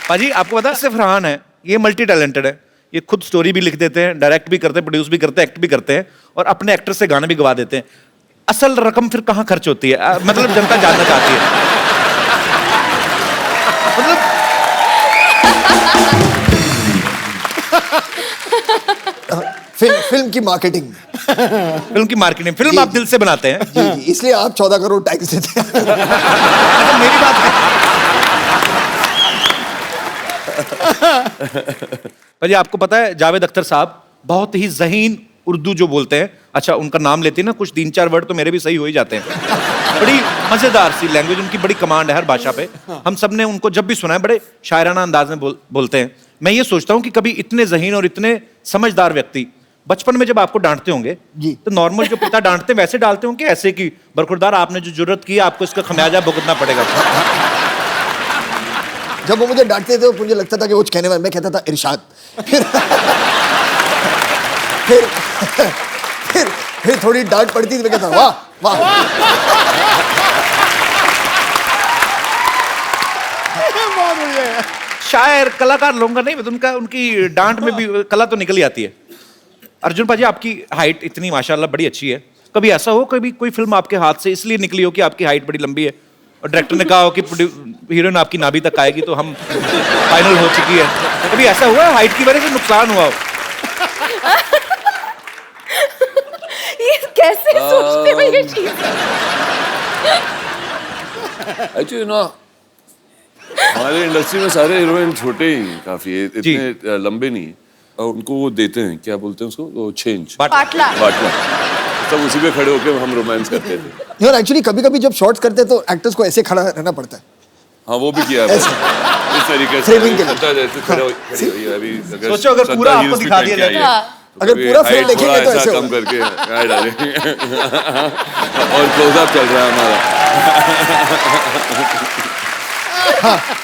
पाजी आपको पता है सिर्फ फरहान है, ये मल्टी टैलेंटेड है। ये खुद स्टोरी भी लिख देते हैं, डायरेक्ट भी करते हैं, प्रोड्यूस भी करते हैं, एक्ट भी करते हैं और अपने एक्टर से गाने भी गवा देते हैं। असल रकम फिर कहाँ खर्च होती है, मतलब जनता जानना चाहती है। मतलब फिल्म की मार्केटिंग। फिल्म की मार्केटिंग, फिल्म आप दिल से बनाते हैं। जी जी, इसलिए आप 14 करोड़ टैक्स देते हैं। मेरी बात भाई, आपको पता है जावेद अख्तर साहब बहुत ही ज़हीन उर्दू जो बोलते हैं। अच्छा, उनका नाम लेते हैं ना, कुछ 3-4 वर्ड तो मेरे भी सही हो ही जाते हैं। बड़ी मजेदार सी लैंग्वेज, उनकी बड़ी कमांड है हर भाषा पे। हम सब ने उनको जब भी सुना है बड़े शायराना अंदाज में बोलते हैं। मैं ये सोचता हूँ कि कभी इतने ज़हीन और इतने समझदार व्यक्ति बचपन में जब आपको डांटते होंगे तो नॉर्मल जो पिता डांटते वैसे डालते होंगे ऐसे कि बरखुरदार आपने जो जुर्रत की आपको इसका खमियाजा भुगतना पड़ेगा। जब वो मुझे डांटते थे मुझे लगता था कि वो कहने वाला, मैं कहता था इरशाद। फिर थोड़ी डांट पड़ती थी, मैं कहता वाह वाह। शायर कलाकार लोगों का नहीं, उनका उनकी डांट में भी कला तो निकल आती है। अर्जुन पाजी, आपकी हाइट इतनी माशाल्लाह बड़ी अच्छी है, कभी ऐसा हो कभी कोई फिल्म आपके हाथ से इसलिए निकली हो कि आपकी हाइट बड़ी लंबी है और डायरेक्टर ने कहा हो कि हीरोइन आपकी नाभि तक आएगी तो हम फाइनल हो चुकी है, कभी ऐसा हुआ है हाइट की वजह से नुकसान हुआ हो? ये कैसे सोचते हो ये चीज? एक्चुअली ना हमारे इंडस्ट्री में सारे हीरोइन छोटे ही काफी है, इतने लंबे नहीं है। और उनको वो देते हैं, क्या बोलते हैं उसको, वो चेंज, बाटला। सब उसी पे खड़े होकर हम रोमांस करते थे। यार एक्चुअली कभी कभी जब शॉट्स करते हैं तो एक्टर्स को ऐसे खड़ा रहना पड़ता है। हाँ वो भी किया है इस तरीके से। फ्रेमिंग के लिए खड़ी हुई है अभी। सोचो अगर पूरा आपको दिखा दिया जाए अगर पूरा फिल्म देखेंगे तो ऐसे कम करके हाय डार्लिंग और क्लोजअप चल रहा है हमारा।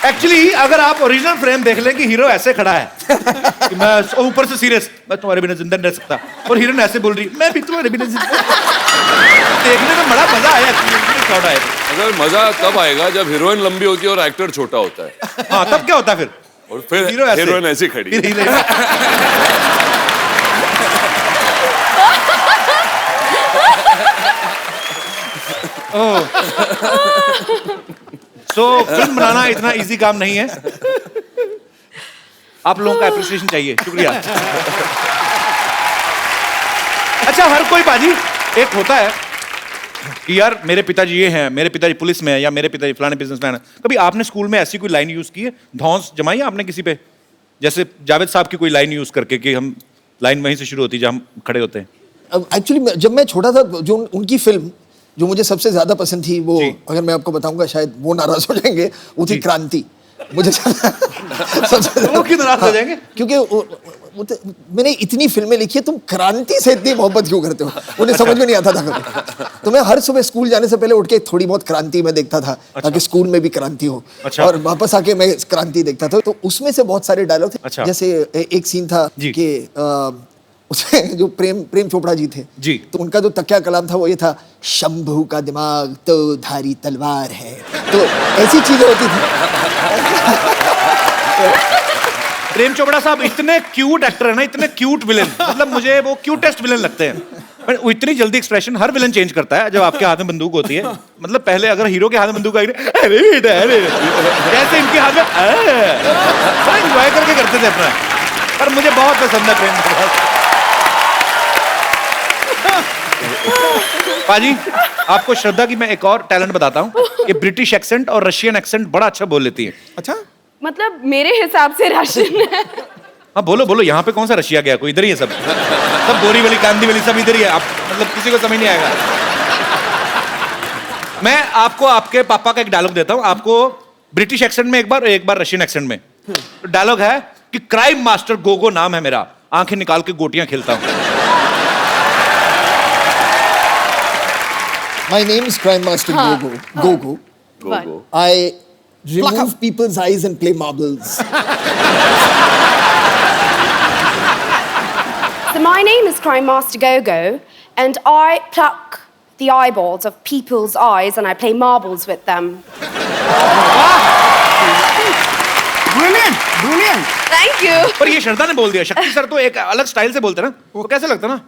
एक्चुअली अगर आप ओरिजिनल फ्रेम देख लें कि हीरो ऐसे खड़ा है कि मैं ऊपर से सीरियस, मैं तुम्हारे बिना जिंदा नहीं रह सकता, और हीरोइन ऐसे बोल रही मैं भी तुम्हारे बिना जिंदा। देखने में बड़ा मजा आया। अगर मजा तब आएगा जब हीरोइन लंबी होती है और एक्टर छोटा होता है। हाँ तब क्या होता है फिर? और फिर हीरोइन ऐसे खड़ी है। फिल्म बनाना इतना इजी काम नहीं है। आप लोगों का एप्रिसिएशन चाहिए, शुक्रिया। अच्छा हर कोई बाजी एक होता है कि यार मेरे पिताजी ये हैं, मेरे पिताजी पुलिस में है, या मेरे पिताजी फलाने बिजनेसमैन है। कभी आपने स्कूल में ऐसी कोई लाइन यूज की है, धौंस जमाई आपने किसी पे, जैसे जावेद साहब की कोई लाइन यूज करके कि हम लाइन वहीं से शुरू होती है जहां हम खड़े होते हैं? एक्चुअली जब मैं छोटा था, जो उनकी फिल्म जो मुझे सबसे ज्यादा पसंद थी, वो अगर मैं आपको बताऊंगा शायद वो नाराज हो जाएंगे, वो थी क्रांति। मुझे वो क्यों नाराज हो जाएंगे? क्योंकि मैंने इतनी फिल्में लिखी है, तुम क्रांति से इतनी मोहब्बत क्यों करते हो? उन्हें समझ में नहीं आता था कभी। तो मैं हर सुबह स्कूल जाने से पहले उठ के थोड़ी बहुत क्रांति में देखता था, ताकि स्कूल में भी क्रांति हो। और वापस आके मैं क्रांति देखता था। तो उसमें से बहुत सारे डायलॉग थे। जैसे एक सीन था कि उसमें जो प्रेम चोपड़ा जी थे जी, तो उनका जो तकिया कलाम था वो ये था, शंभू का दिमाग तो धारी तलवार है। तो ऐसी चीजें होती थी। प्रेम चोपड़ा साहब इतने क्यूट एक्टर है ना, इतने क्यूट विलेन, मतलब मुझे वो क्यूटेस्ट विलेन लगते हैं। पर वो इतनी जल्दी एक्सप्रेशन हर विलेन चेंज करता है जब आपके हाथ में बंदूक होती है। मतलब पहले अगर हीरो के हाथ में बंदूक आई, अरे बेटा अरे, जैसे इनके हाथ में एंजॉय करके करते थे अपना। पर मुझे बहुत पसंद है प्रेम चोपड़ा। पाजी आपको श्रद्धा की मैं एक और टैलेंट बताता हूँ, ये ब्रिटिश एक्सेंट और रशियन एक्सेंट बड़ा अच्छा बोल लेती है। अच्छा, मतलब मेरे हिसाब से राशन है। हाँ बोलो बोलो, यहाँ पे कौन सा रशिया गया, कोई इधर ही है सब बोरीवली कांदीवली सब इधर ही है। आप मतलब किसी को समझ नहीं आएगा। मैं आपको आपके पापा का एक डायलॉग देता हूँ, आपको ब्रिटिश एक्सेंट में एक बार रशियन एक्सेंट में। डायलॉग है कि क्राइम मास्टर गोगो नाम है मेरा, आंखें निकाल के गोटियां खेलता हूँ। My name is Crime Master Gogo. Gogo. I remove people's eyes and play marbles. So my name is Crime Master Gogo, and I pluck the eyeballs of people's eyes and I play marbles with them. Brilliant. Thank you. पर ये श्रद्धा ने बोल दिया, शक्ति sir तो एक अलग style से बोलते हैं ना, वो कैसे लगता है ना,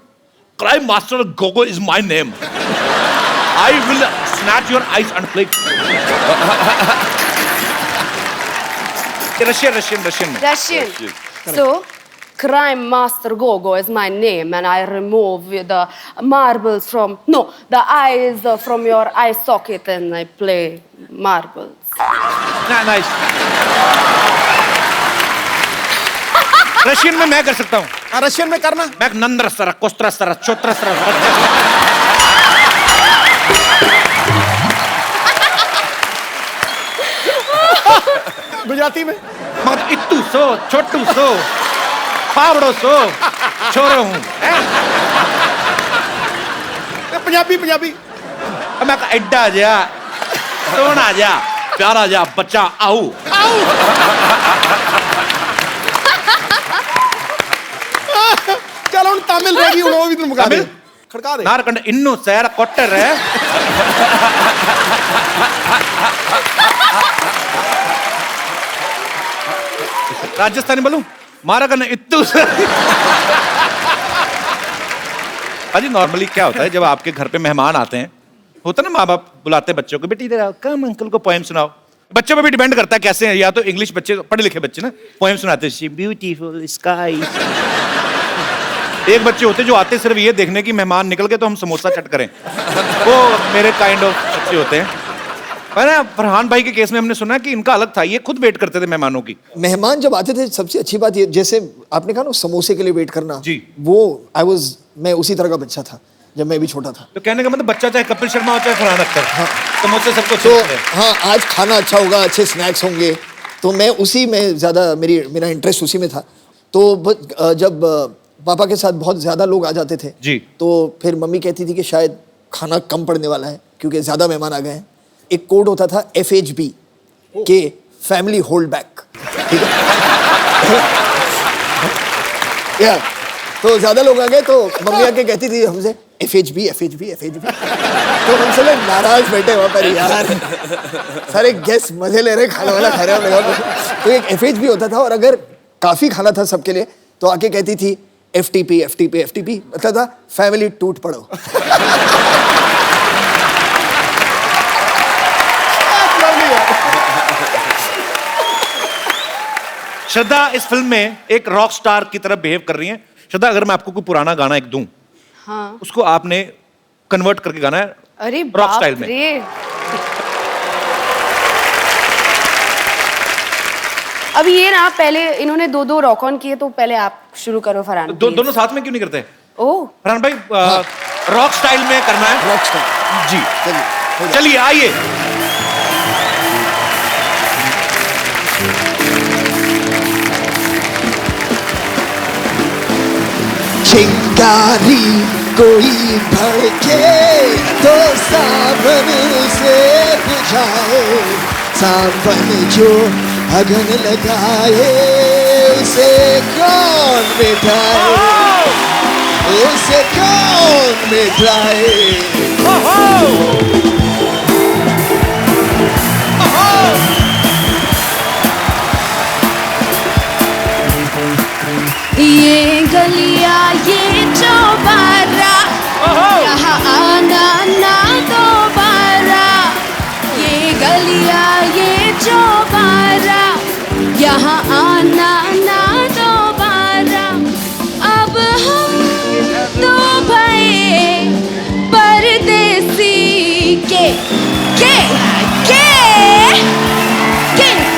crime master Gogo is my name, I will snatch your eyes and play. Russian. So, Crime Master Gogo is my name, and I remove the marbles the eyes from your eye socket, and I play marbles. Nice. Russian में मैं कर सकता हूँ। Russian में करना। मैं Nandra sir, कोस्त्र sir, चोत्र sir. Gujarati में मत इत्तू सो, छोटू सो, पावड़ो सो, छोरो हूँ। पंजाबी मैं एड्डा जा, सोना जा, प्यारा जा, बच्चा आओ। चलो उन तमिल रेडी हो भी तुम मुकाबले खड़का दे नारकंड इन्नू सैर कोटर है। राजस्थानी बोलूं मारा करना इत्तू। अजी नॉर्मली क्या होता है जब आपके घर पे मेहमान आते हैं, होता ना माँ बाप बुलाते हैं बच्चों को, बेटी इधर आओ, कम अंकल को पोएम सुनाओ। बच्चों पे भी डिपेंड करता है कैसे हैं, या तो इंग्लिश बच्चे पढ़े लिखे बच्चे ना पोएम सुनाते हैं, ब्यूटीफुल स्काई। एक बच्चे होते जो आते सिर्फ ये देखने की मेहमान निकल के तो हम समोसा चट करें, वो मेरे काइंड ऑफ बच्चे होते हैं। ना फरहान भाई के केस में हमने सुना कि इनका अलग था, ये खुद वेट करते थे मेहमानों की। मेहमान जब आते थे सबसे अच्छी बात ये, जैसे आपने कहा ना समोसे के लिए वेट करना जी, वो मैं उसी तरह का बच्चा था जब मैं भी छोटा था। तो कहने का मतलब बच्चा चाहे कपिल शर्मा हो चाहे फरहान अख्तर, हाँ, समोसे सबको तो हाँ, आज खाना अच्छा होगा, अच्छे स्नैक्स होंगे, तो मैं उसी में ज़्यादा मेरा इंटरेस्ट उसी में था। तो जब पापा के साथ बहुत ज़्यादा लोग आ जाते थे जी। तो फिर मम्मी कहती थी कि शायद खाना कम पड़ने वाला है क्योंकि ज़्यादा मेहमान आ गए हैं। एक कोड होता था FHB के फैमिली होल्ड बैक, ठीक है। या तो ज़्यादा लोग आ गए तो मम्मी आके कहती थी हमसे FHB FHB FHB। तो हमसे लोग नाराज बैठे वहाँ पर यार, सारे गेस्ट मजे ले रहे, खाना वाला खा रहे हैं। तो एक FHB होता था और अगर काफ़ी खाना था सबके लिए तो आके कहती थी FTP FTP FTP, मतलब था फैमिली टूट पड़ो। श्रद्धा इस फिल्म में एक रॉक स्टार की तरह बिहेव कर रही हैं। श्रद्धा, अगर मैं आपको कोई पुराना गाना एक दूं, हाँ। उसको आपने कन्वर्ट करके गाना है अरे रॉक बाप स्टाइल में। रे। अब ये ना पहले इन्होंने दो रॉक ऑन किए तो पहले आप शुरू करो फरहान। दोनों साथ में क्यों नहीं करते? ओह फरहान भाई, रॉक स्टाइल में करना है। रॉक स्टार जी, चलिए आइए। चिंगारी कोई भड़के तो सावन से बुझाए, सावन जो अगन लगाए उसे कौन मिटाए, उसे कौन मिटाए। ये गलियां ये चौबारा, यहाँ आना ना दोबारा। ये गलियां ये चौबारा, यहाँ आना ना दोबारा। अब हम तो भये परदेसी के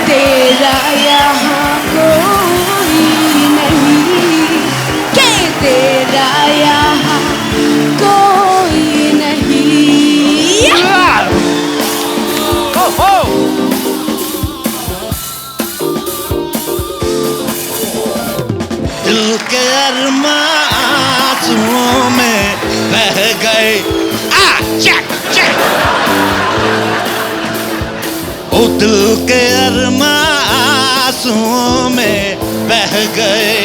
तेरा यहाँ कोई नहीं, के तेरा यहाँ कोई नहीं। दिल के अरमां आंसुओं में बह गए। ओ दिल के अरमां आंसुओं में बह गए,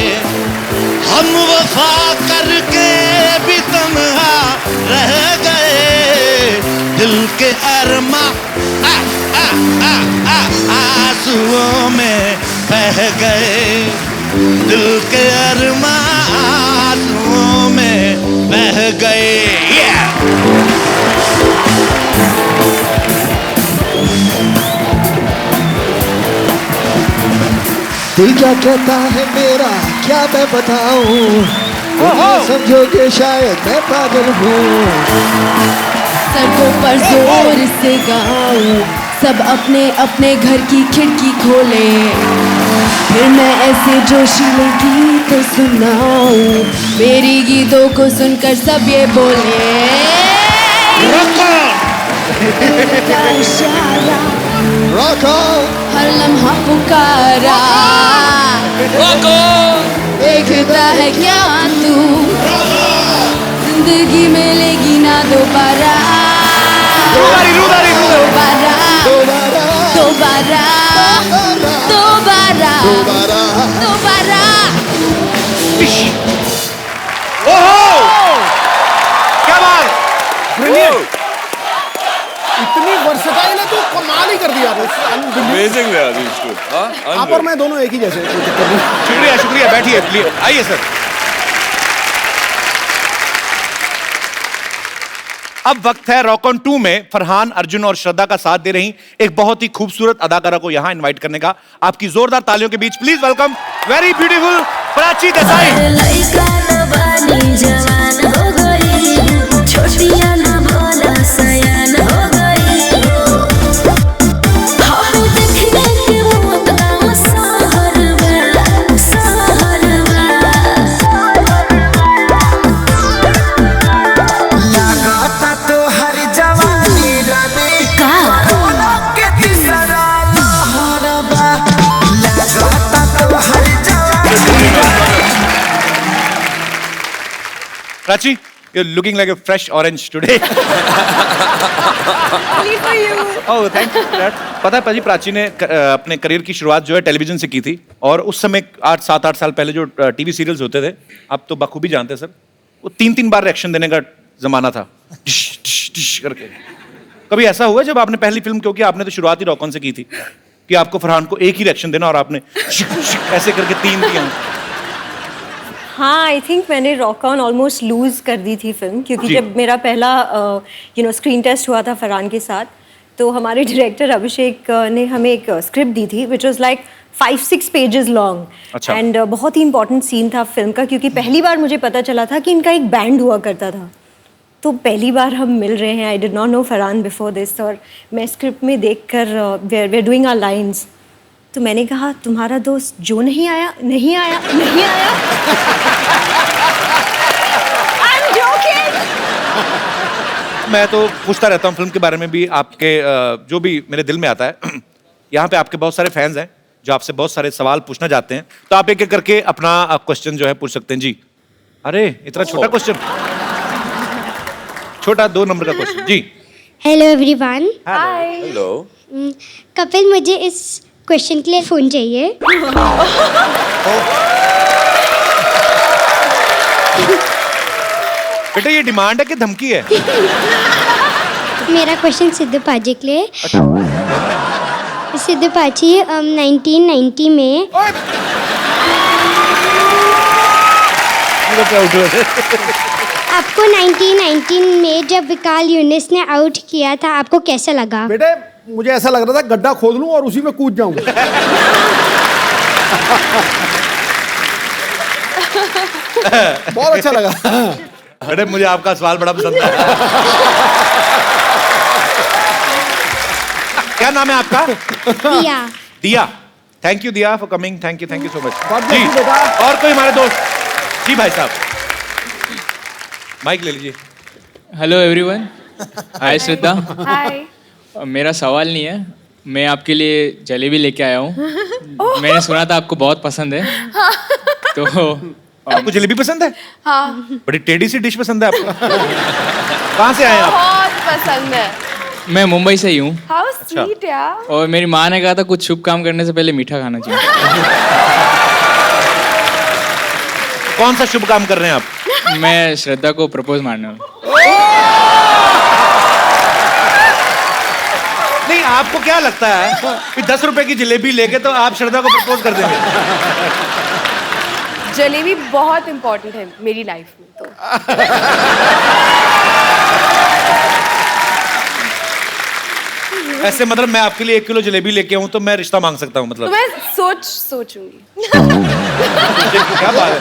हम वफा करके भी तन्हा रह गए। दिल के अरमां आंसुओं में बह गए, दिल के अरमां आंसुओं में बह गए। दिल क्या कहता है मेरा क्या मैं बताऊं, समझोगे शायद मैं पागल हूँ। सड़कों पर जोर से गाऊं, सब अपने अपने घर की खिड़की खोले, फिर मैं ऐसे जोशीले गीत सुनाऊं। मेरी गीतों को सुनकर सब ये बोले, इशारा हर लम्हा पुकारा, देखता है क्या तू जिंदगी मिलेगी ना दोबारा, दोबारा दोबारा दोबारा दोबारा। क्या बात, इतनी वर्सटाइल है तो कमाल ही कर दिया। अमेजिंग है आदिश को। हाँ, आप और मैं दोनों एक ही जैसे। शुक्रिया शुक्रिया, बैठिए प्लीज, आइए सर। अब वक्त है रॉक ऑन 2 में फरहान, अर्जुन और श्रद्धा का साथ दे रही एक बहुत ही खूबसूरत अदाकारा को यहाँ इनवाइट करने का। आपकी जोरदार तालियों के बीच please welcome very beautiful Prachi Desai. Prachi, you're looking like a fresh orange today. Only for you. Oh, thank you for that. पता है पाजी, प्राची ने अपने करियर की शुरुआत जो है टेलीविजन से की थी, और उस समय 7-8 साल पहले जो टीवी सीरियल्स होते थे, आप तो बखूबी जानते हैं सर, वो 3-3 बार रिएक्शन देने का जमाना था, डिश डिश डिश करके। कभी ऐसा हुआ जब आपने पहली फिल्म, क्योंकि आपने तो शुरुआत ही रॉक ऑन से की थी, कि आपको फरहान को एक ही रिएक्शन देना और आपने ऐसे करके 3 किया? हाँ, आई थिंक मैंने रॉक ऑन ऑलमोस्ट लूज कर दी थी फिल्म, क्योंकि जब मेरा पहला स्क्रीन टेस्ट हुआ था फरहान के साथ, तो हमारे डायरेक्टर अभिषेक ने हमें एक स्क्रिप्ट दी थी which was like 5-6 pages long, and बहुत ही इंपॉर्टेंट सीन था फिल्म का, क्योंकि पहली बार मुझे पता चला था कि इनका एक बैंड हुआ करता था। तो पहली बार हम मिल रहे हैं, I did not know Farhan before this, और मैं स्क्रिप्ट में देखकर we are doing our lines, तो मैंने कहा तुम्हारा दोस्त जो नहीं आया नहीं आया नहीं आया। I'm joking. मैं तो पूछता रहता हूँ फिल्म के बारे में भी, आपके जो भी मेरे दिल में आता है। यहाँ पे आपके बहुत सारे फैंस हैं जो आपसे बहुत सारे सवाल पूछना चाहते हैं, तो आप एक एक करके अपना क्वेश्चन जो है पूछ सकते हैं जी। अरे इतना छोटा क्वेश्चन, छोटा 2 नंबर का क्वेश्चन जी। Hello everyone. Hi. Hello. Kapil, मुझे इस क्वेश्चन के लिए फोन चाहिए। बेटा ये डिमांड है कि धमकी है? मेरा क्वेश्चन सिद्धू पाजी के लिए। सिद्धू पाजी, 1990 में आपको 1919 में जब विकाल यूनिस ने आउट किया था, आपको कैसा लगा? बेटे मुझे ऐसा लग रहा था गड्ढा खोद लूं और उसी में कूद जाऊं। बहुत अच्छा लगा। बेटे मुझे आपका सवाल बड़ा पसंद है। क्या नाम है आपका? Diya. Diya, thank you Diya for coming, thank you so much God bless जी। you, बेटा। और कोई हमारे दोस्त जी? भाई साहब माइक ले लीजिए। Hello everyone. Hi Shraddha. Hi. मेरा सवाल नहीं है, मैं आपके लिए जलेबी लेके आया हूँ। मैंने सुना था आपको बहुत पसंद है, तो आपको जलेबी पसंद है? हाँ। बड़ी टेढ़ी सी डिश पसंद है आपको। कहाँ से आए आप? बहुत पसंद है। मैं मुंबई से ही हूँ, हाउ स्वीट यार। और मेरी माँ ने कहा था कुछ शुभ काम करने से पहले मीठा खाना चाहिए। कौन सा शुभ काम कर रहे हैं आप? मैं श्रद्धा को प्रपोज मारने वाला। नहीं, आपको क्या लगता है कि 10 रुपए की जलेबी लेके तो आप श्रद्धा को प्रपोज कर देंगे? जलेबी बहुत इंपॉर्टेंट है मेरी लाइफ में, तो ऐसे मतलब मैं आपके लिए 1 किलो जलेबी लेके आऊं तो मैं रिश्ता मांग सकता हूं मतलब? तो मैं सोचूंगी। क्या बात है।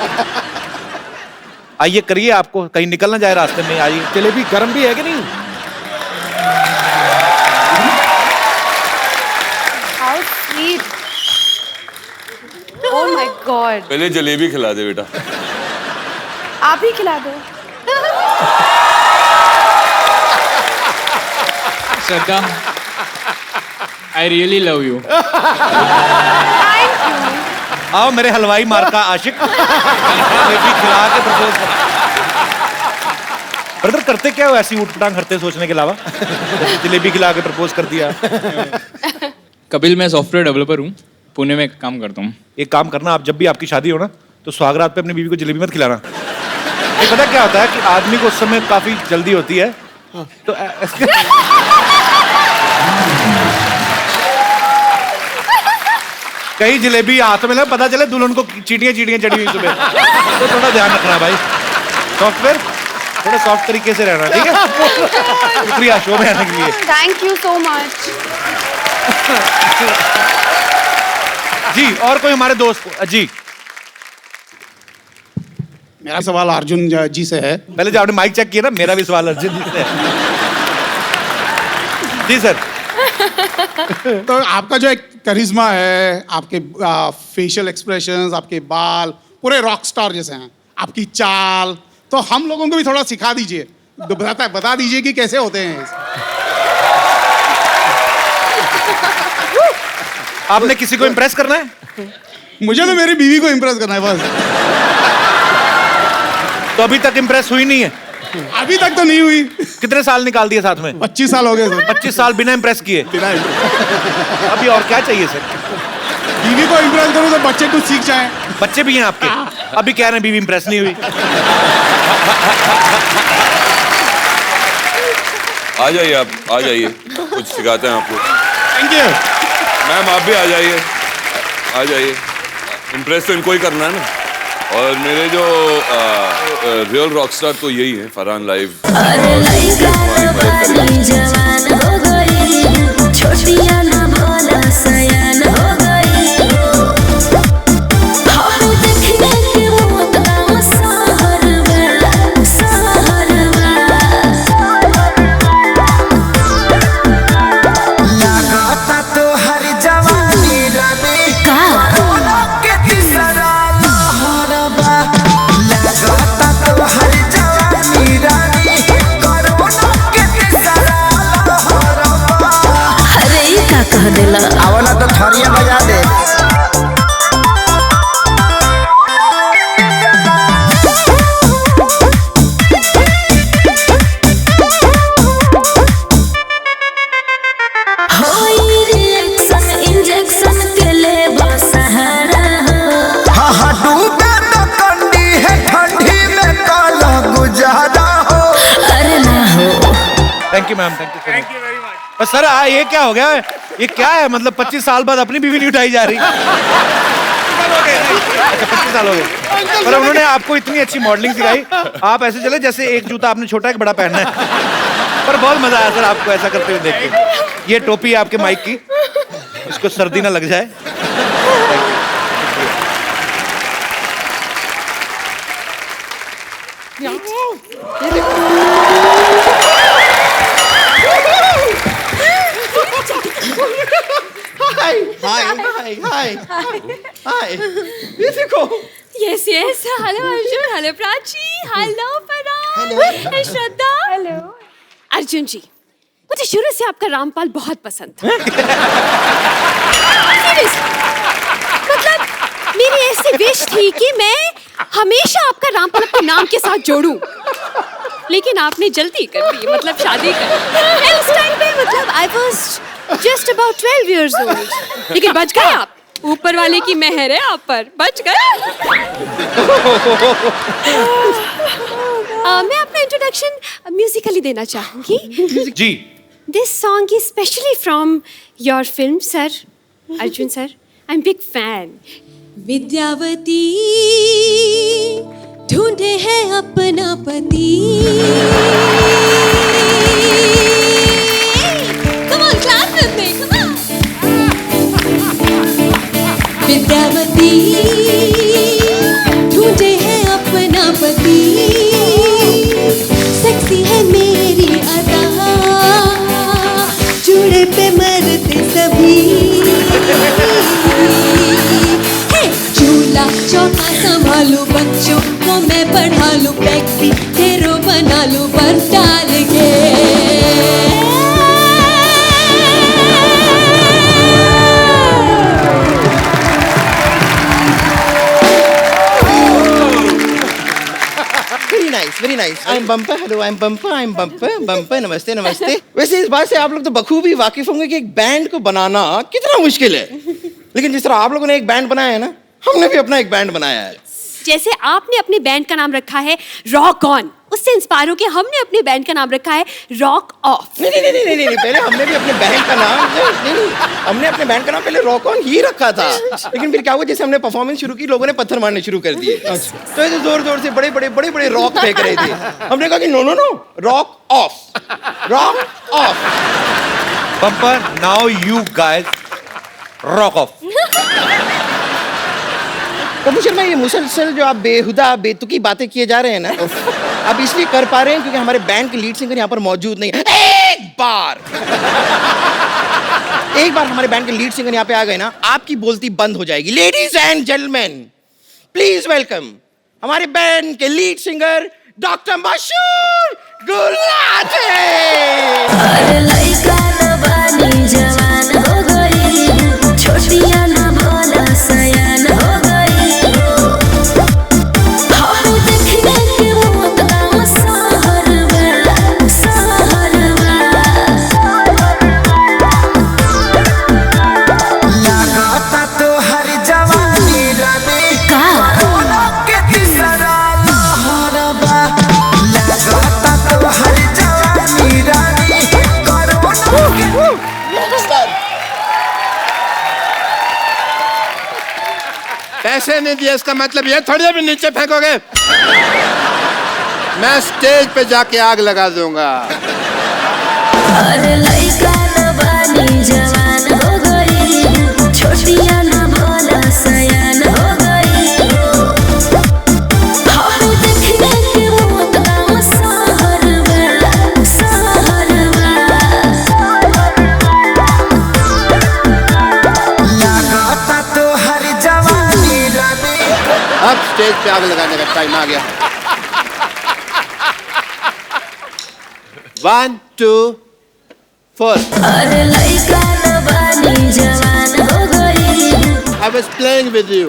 आइए करिए, आपको कहीं निकलना जाए रास्ते में, आइए। जलेबी गर्म भी है कि नहीं? How sweet. Oh my God. पहले जलेबी खिला दे बेटा। आप ही खिला दो। श्रद्धा, आई रियली लव यू। आओ मेरे हलवाई मार का आशिक, जलेबी खिला के प्रपोज कर। ब्रदर करते क्या हो ऐसी ऊटपटांग करते सोचने के अलावा? जलेबी खिला के प्रपोज कर दिया। कपिल, मैं सॉफ्टवेयर डेवलपर हूँ, पुणे में काम करता हूँ। एक काम करना, आप जब भी आपकी शादी हो ना, तो सुहागरात पे अपनी बीवी को जलेबी मत खिलाना। ये पता क्या होता है कि आदमी को उस समय काफी जल्दी होती है, तो कहीं जलेबी हाथ में ना पता चले दुल्हन को चीटियां चढ़ी हुई सुबह, तो थोड़ा ध्यान रखना भाई। सॉफ्टवेयर थोड़ा सॉफ्ट तरीके से रहना, ठीक है? शुक्रिया शो में आने के लिए। Thank you so much. जी और कोई हमारे दोस्त जी? मेरा सवाल अर्जुन जी से है। पहले जो आपने माइक चेक किया ना, मेरा भी सवाल अर्जुन जी से है। जी सर। तो आपका जो एक करिश्मा है, आपके फेशियल एक्सप्रेशंस, आपके बाल पूरे रॉक स्टार जैसे हैं, आपकी चाल, तो हम लोगों को भी थोड़ा सिखा दीजिए, बता दीजिए कि कैसे होते हैं। आपने किसी को इम्प्रेस करना है? मुझे तो मेरी बीवी को इम्प्रेस करना है बस। तो अभी तक इम्प्रेस हुई नहीं है? अभी तक तो नहीं हुई। कितने साल निकाल दिए साथ में? 25 साल हो गए सर। 25 साल बिना इम्प्रेस किए? अभी और क्या चाहिए सर? बीवी को इम्प्रेस करूं तो बच्चे कुछ सीख जाएं। बच्चे भी हैं आपके? अभी कह रहे हैं बीवी इम्प्रेस नहीं हुई। आ जाइए आप, आ जाइए, कुछ सिखाते हैं आपको। थैंक यू मैम, आप भी आ जाइए, आ जाइए। इम्प्रेस तो इनको ही करना है ना। और मेरे जो रियल रॉकस्टार तो यही है, फरहान लाइव। जवान हो गई, छोटिया ना भोला सयान हो गई। हम देखने के मुकदम सहरवा, सहरवा। लगाता तो हर जवानी रमे का के तीसरा लहरबा। लगाता तो हर जवानी रमे कोरोना के तीसरा लहरबा। अरे ये का कह देला? आवला तो थरिया बजा दे। होई रिएक्शन इंजेक्शन के ले सहारा हो। हाँ डूबे तो कंडी है ठंडी में काला गुजारा हो। अरे ना हो। Thank you ma'am, thank you very much. पर सर ये क्या हो गया? ये क्या है? मतलब 25 साल बाद अपनी बीवी नहीं उठाई जा रही? अच्छा 25 साल हो गए। पर उन्होंने आपको इतनी अच्छी मॉडलिंग सिखाई, आप ऐसे चले जैसे एक जूता आपने छोटा एक बड़ा पहनना है। पर बहुत मजा आया सर आपको ऐसा करते हुए देख के। ये टोपी है आपके माइक की, इसको सर्दी ना लग जाए। हाय हाय हाय हाय हाय, ये देखो। Yes, yes. Hello, Arjun. Hello, Prachi. Hello, Farhan. Hey, Shraddha. Hello. Arjun जी, मुझे शुरू से आपका रामपाल बहुत पसंद था। Seriously. मतलब मेरी ऐसी विश थी कि मैं हमेशा आपका रामपाल अपने नाम के साथ जोड़ूं। लेकिन आपने जल्दी कर दी, मतलब शादी कर दी। उस टाइम पे मतलब I was just about 12 years old. लेकिन बच गए आप। ऊपर वाले की मेहर है आप पर, बच गए। मैं अपना इंट्रोडक्शन म्यूजिकली देना चाहूंगी। जी। This song is specially from your film sir, Arjun sir. I am big fan. Vidyavati ढूंढे है अपना पति। Come on, clap with me, come on. Vidyavati ढूंढे है अपना पति। सेक्सी है मेरी अदा, जूड़े पे मरते सभी। चूल्हा चौका संभालू, बच्चों को मैं पढ़ा लूं, टैक्सी हीरो बना लूं बस डाल के। Very nice. I am bumper, hello I am bumper, I am bumper, bumper, नमस्ते नमस्ते। वैसे इस बात से आप लोग तो बखूबी वाकिफ होंगे कि एक बैंड को बनाना कितना मुश्किल है। लेकिन जिस तरह आप लोगों ने एक बैंड बनाया है ना, हमने भी अपना एक बैंड बनाया है। जैसे आपने अपने बैंड का नाम रखा है रॉक ऑन, उससे इंस्पायर होकर हमने अपने बैंड का नाम रखा है रॉक ऑफ। नहीं, पहले हमने भी अपने बैंड का नाम नहीं, हमने अपने बैंड का नाम पहले रॉक ऑन ही रखा था। लेकिन फिर क्या हुआ, जैसे हमने परफॉर्मेंस शुरू की, लोगों ने पत्थर मारने शुरू कर दिए। तो ऐसे जोर से बड़े रॉक फेंक रहे थे। हमने कहा कि no, rock off, rock off. Bumper, now you guys rock off. Prabhu Sharma, ये मुसलसल जो आप बेहुदा बेतुकी बातें किए जा रहे हैं ना, आप इसलिए कर पा रहे हैं क्योंकि हमारे बैंड के लीड सिंगर यहाँ पर मौजूद नहीं है। एक बार हमारे बैंड के लीड सिंगर यहाँ पे आ गए ना, आपकी बोलती बंद हो जाएगी। Ladies and gentleman, please welcome हमारे बैंड के लीड सिंगर डॉक्टर मशहूर गुलाटी। अरे लइका न बानी जवान हो गई, छोटिया न भोला सयान हो गई। हम देखने के पैसे नहीं दिए इसका मतलब ये थोड़ी अभी नीचे फेंकोगे। मैं स्टेज पे जाके आग लगा दूंगा। अरे लइका न बानी जवान हो गई, छोटिया न भोला सयान हो गई। हम देखने के मौत का सहरवा, सहरवा। लगाता तो हर जवानी रानी। अब स्टेज पे आग लगाने का टाइम आ गया। 1 2 4। अरे लइका न बानी जवान हो गई। I was playing with you.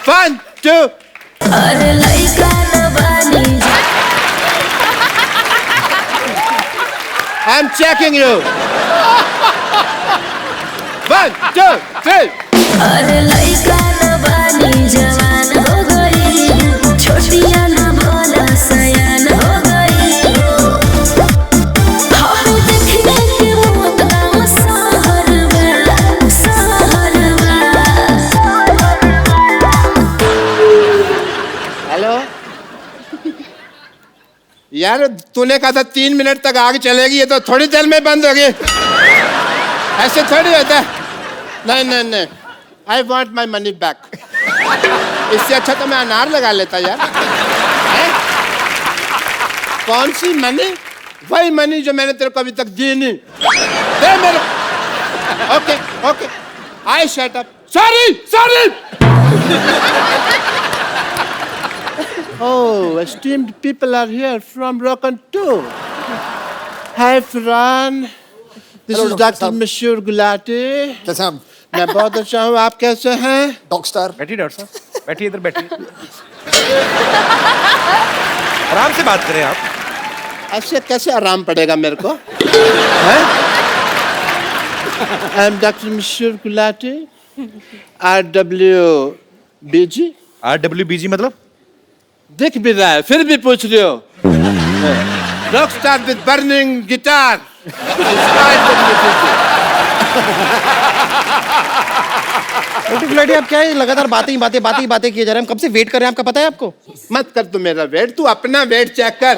One, two. अरे लइका न बानी। I'm checking you. 1 2 3. अरे लइका न बानी जवान हो गई, छोटिया न भोला सयान हो गई। हम देखने के मौत का सहरवा, सहरवा। हेलो यार, तूने कहा था 3 मिनट तक आग चलेगी, ये तो थोड़ी देर में बंद होगी। ऐसे थोड़ी होता है। नहीं नहीं नहीं, I want my money back. इससे अच्छा तो मैं अनार लगा लेता यार। हैं? कौन सी मनी? वही मनी जो मैंने तेरे को अभी तक दी नहीं। दे मेरे। Okay okay, I shut up. Sorry sorry. Oh, esteemed people are here from Rock'n 2. Hi, Fran. This is Dr. Mashur Gulati. कैसे हम? मैं बहुत अच्छा हूँ, आप कैसे हैं? Dog star. बैठिए डॉक्टर साहब, बैठिए इधर बैठिए। आराम से बात करें आप। ऐसे कैसे आराम पड़ेगा मेरे को? I am Dr. Mashur Gulati, RWBG. RWBG मतलब? दिख भी रहा है, फिर भी पूछ रहे हो। Rock star with burning guitar. Gulati, आप क्या है लगातार बातें किए जा रहे हैं? हम कब से वेट कर रहे हैं, आपका पता है आपको? मत कर तू मेरा वेट, तू अपना वेट चेक कर।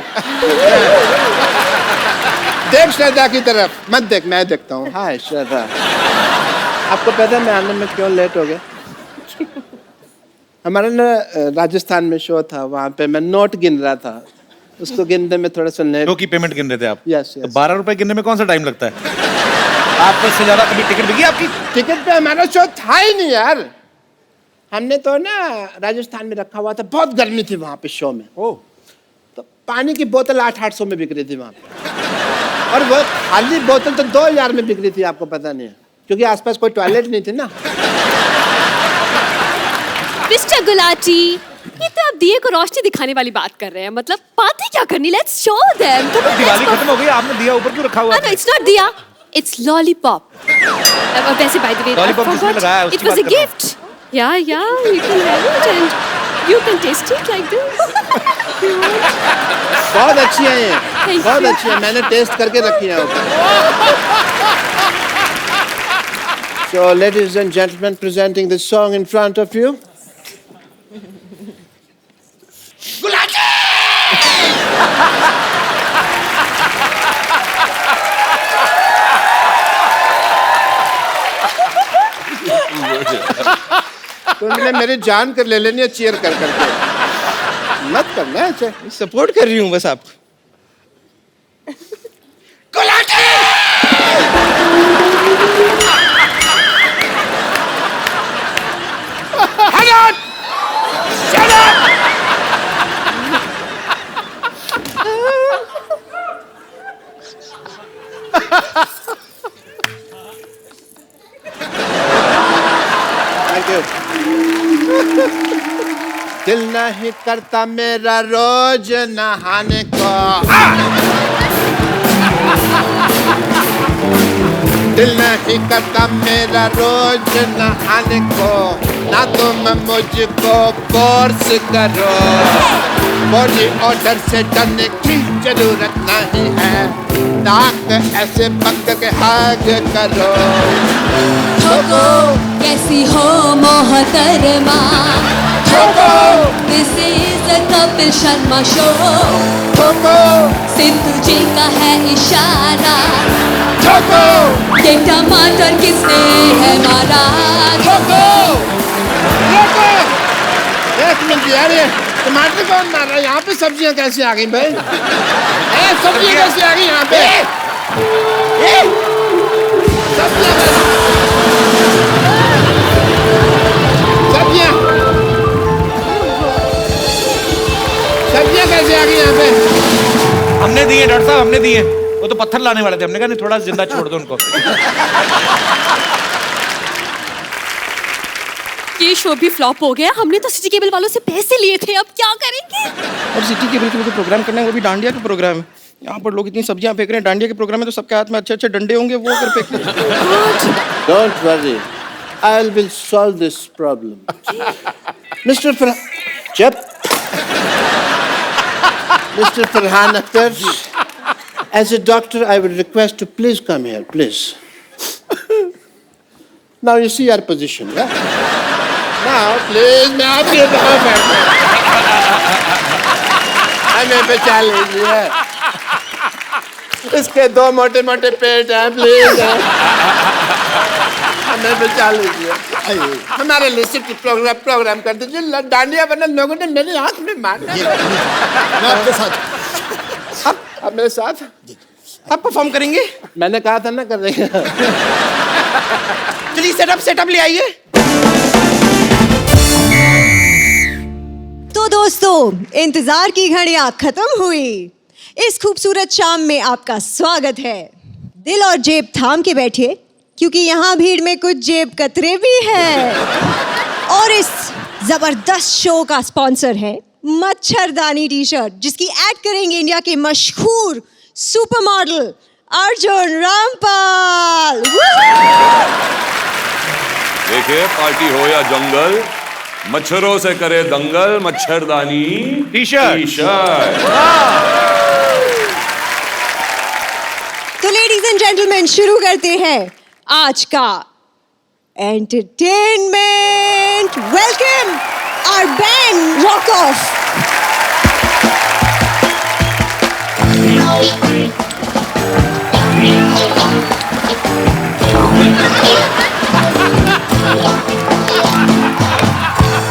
देख श्रद्धा की तरफ मत देख, मैं देखता हूँ। हाय श्रद्धा, आपको पता है मैं आने में क्यों लेट हो गया? हमारा ना राजस्थान में शो था, वहाँ पे मैं नोट गिन रहा था, उसको गिनने में थोड़ा सा लेट। शो की पेमेंट गिन रहे थे आप? यस तो 12 रुपए गिनने में कौन सा टाइम लगता है? आपको इससे ज्यादा कभी टिकट बिकी आपकी? टिकट पे हमारा शो था ही नहीं यार। हमने तो ना राजस्थान में रखा हुआ था, बहुत गर्मी थी वहाँ पे शो में। तो पानी की बोतल 800 में बिक रही थी वहाँ पे, और वो खाली बोतल तो 2000 में बिक रही थी, आपको पता नहीं है, क्योंकि आसपास कोई टॉयलेट नहीं थी ना। मिस्टर गुलाटी, ये तो आप दिए को रोशनी दिखाने वाली बात कर रहे हैं। मतलब बातें क्या करनी, लेट्स शो देम। तो दिवाली खत्म हो गई, आपने दिया ऊपर क्यों रखा हुआ है? No, it's not diya, it's lollipop. वैसे बाय द वे, लॉलीपॉप किसने लगाया है? It was a gift. या you can have it and you can taste it like this. बहुत अच्छी है ये, बहुत अच्छी है, मैंने टेस्ट करके रखी है। So, ladies and gentlemen, presenting this song in front of you. तुमने मेरी जान कर ले लेनी है चीयर कर करके। मत करना ऐसे। सपोर्ट कर रही हूँ बस आप। Shut up! Thank you. दिल नहीं करता मेरा रोज नहाने को। दिल नहीं करता मेरा रोज नहाने को, ना तुम मुझको फोर्स करो। बॉडी ऑर्डर से डरने की जरूरत नहीं है। नाक ऐसे पक के हग करो। ठोको कैसी हो मोहतरमा, ठोको this is a Kapil Sharma show, ठोको सिद्धू जी का है इशारा, ठोको ये टमाटर किसने है मारा, ठोको। ठोको। एक मिनट यार, ये टमाटर कौन मार रहा है? यहाँ पे सब्जियाँ कैसे आ गई भाई? सब्जियाँ कैसे आ गई यहाँ पे? सब्जियाँ कैसे आ गई यहाँ पे? हमने दिए डॉक्टर साहब, हमने दिए। वो तो पत्थर लाने वाले थे, हमने कहा नहीं थोड़ा जिंदा छोड़ दो उनको। ये शो भी फ्लॉप हो गया। हमने तो सिटी केबल वालों से पैसे लिए थे, अब क्या करेंगे? और सिटी केबल के जो प्रोग्राम करना है वो भी डांडिया का प्रोग्राम है। यहाँ पर लोग इतनी सब्जियां फेंक रहे हैं, डांडिया के प्रोग्राम में तो सबके हाथ में अच्छे अच्छे डंडे होंगे, वो कर फेंक Don't worry, I will solve this problem. Mr. Mr. Farhan Akhtar, as a doctor, I would request to please come here, please. Now you see our position, yeah? Now, please, मैं आपके यहाँ बैठता हूँ। हमें बचा लीजिए। इसके दो मोटे मोटे पेट हैं, प्लीज। हमें बचा लीजिए। हमारे लिए सिटी प्रोग्राम कर दीजिए। डांडिया बना लोगों ने मेरे हाथ में मारा। मैं आपके साथ। आप मेरे साथ? आप परफॉर्म करेंगे? मैंने कहा था ना कर देंगे। चलिए सेटअप ले आइए। तो दोस्तों, इंतजार की घड़ियां खत्म हुई। इस खूबसूरत शाम में आपका स्वागत है। दिल और जेब थाम के बैठिए, क्योंकि यहाँ भीड़ में कुछ जेब कतरे भी हैं। और इस जबरदस्त शो का स्पॉन्सर है मच्छरदानी टी शर्ट, जिसकी ऐड करेंगे इंडिया के मशहूर सुपर मॉडल अर्जुन रामपाल। देखिए, पार्टी हो या जंगल, मच्छरों से करे दंगल, मच्छरदानी टी शर्ट। तो लेडीज एंड जेंटलमैन, शुरू करते हैं आज का entertainment. Welcome our band rock off.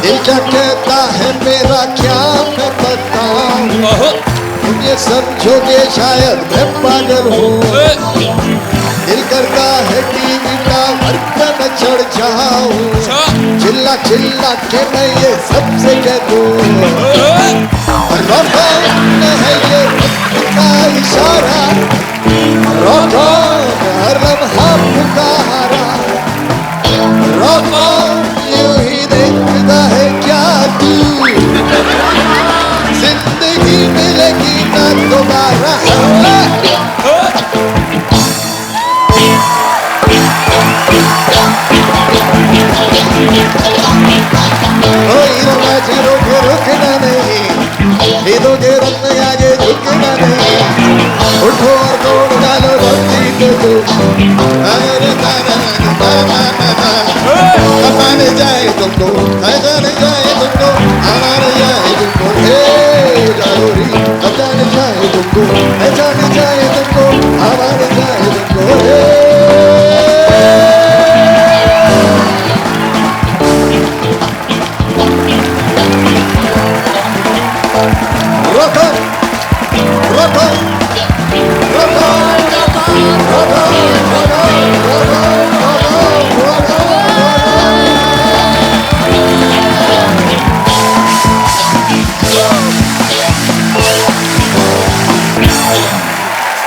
दिल क्या कहता है मेरा क्या मैं बताऊं, तुम ये समझोगे शायद मैं पागल हूँ। दिल करता है टीवी टावर पे मैं चढ़ जाऊं, चिल्ला चिल्ला के मैं ये सबसे कह दूं, रॉकॉन है ये वक्त का इशारा, रॉकॉन हर लम्हा पुकारा, रॉकॉन यूं ही देखता है क्या तू, जिंदगी मिलेगी ना दोबारा। रुकना नहीं, खरीदोगे रत्न आगे झुकना नहीं, उठो और दौड़ डालो भक्ति को तुम, हमारे जाए तुमको, जाने जाए तुमको, हमारे जाए तुमको, हे जरूरी, जाने जाए तुमको, जाने जाए तुमको, हमारे जाए तुमको, हे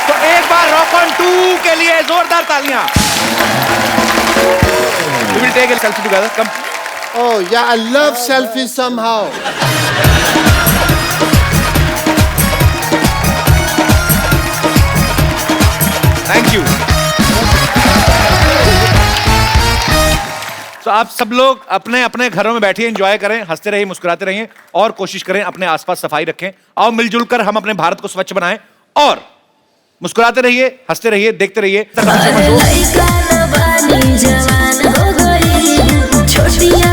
तो एक बार रॉक ऑन 2 के लिए जोरदार तालियां। We will take a selfie together. Come. Oh yeah, I love selfies somehow. Thank you. तो आप सब लोग अपने अपने घरों में बैठिए, एंजॉय करें, हंसते रहिए, मुस्कुराते रहिए और कोशिश करें अपने आसपास सफाई रखें। आओ मिलजुल कर हम अपने भारत को स्वच्छ बनाएं और मुस्कुराते रहिए, हंसते रहिए, देखते रहिए। अरे लइका न बानी जवान हो गई, छोटिया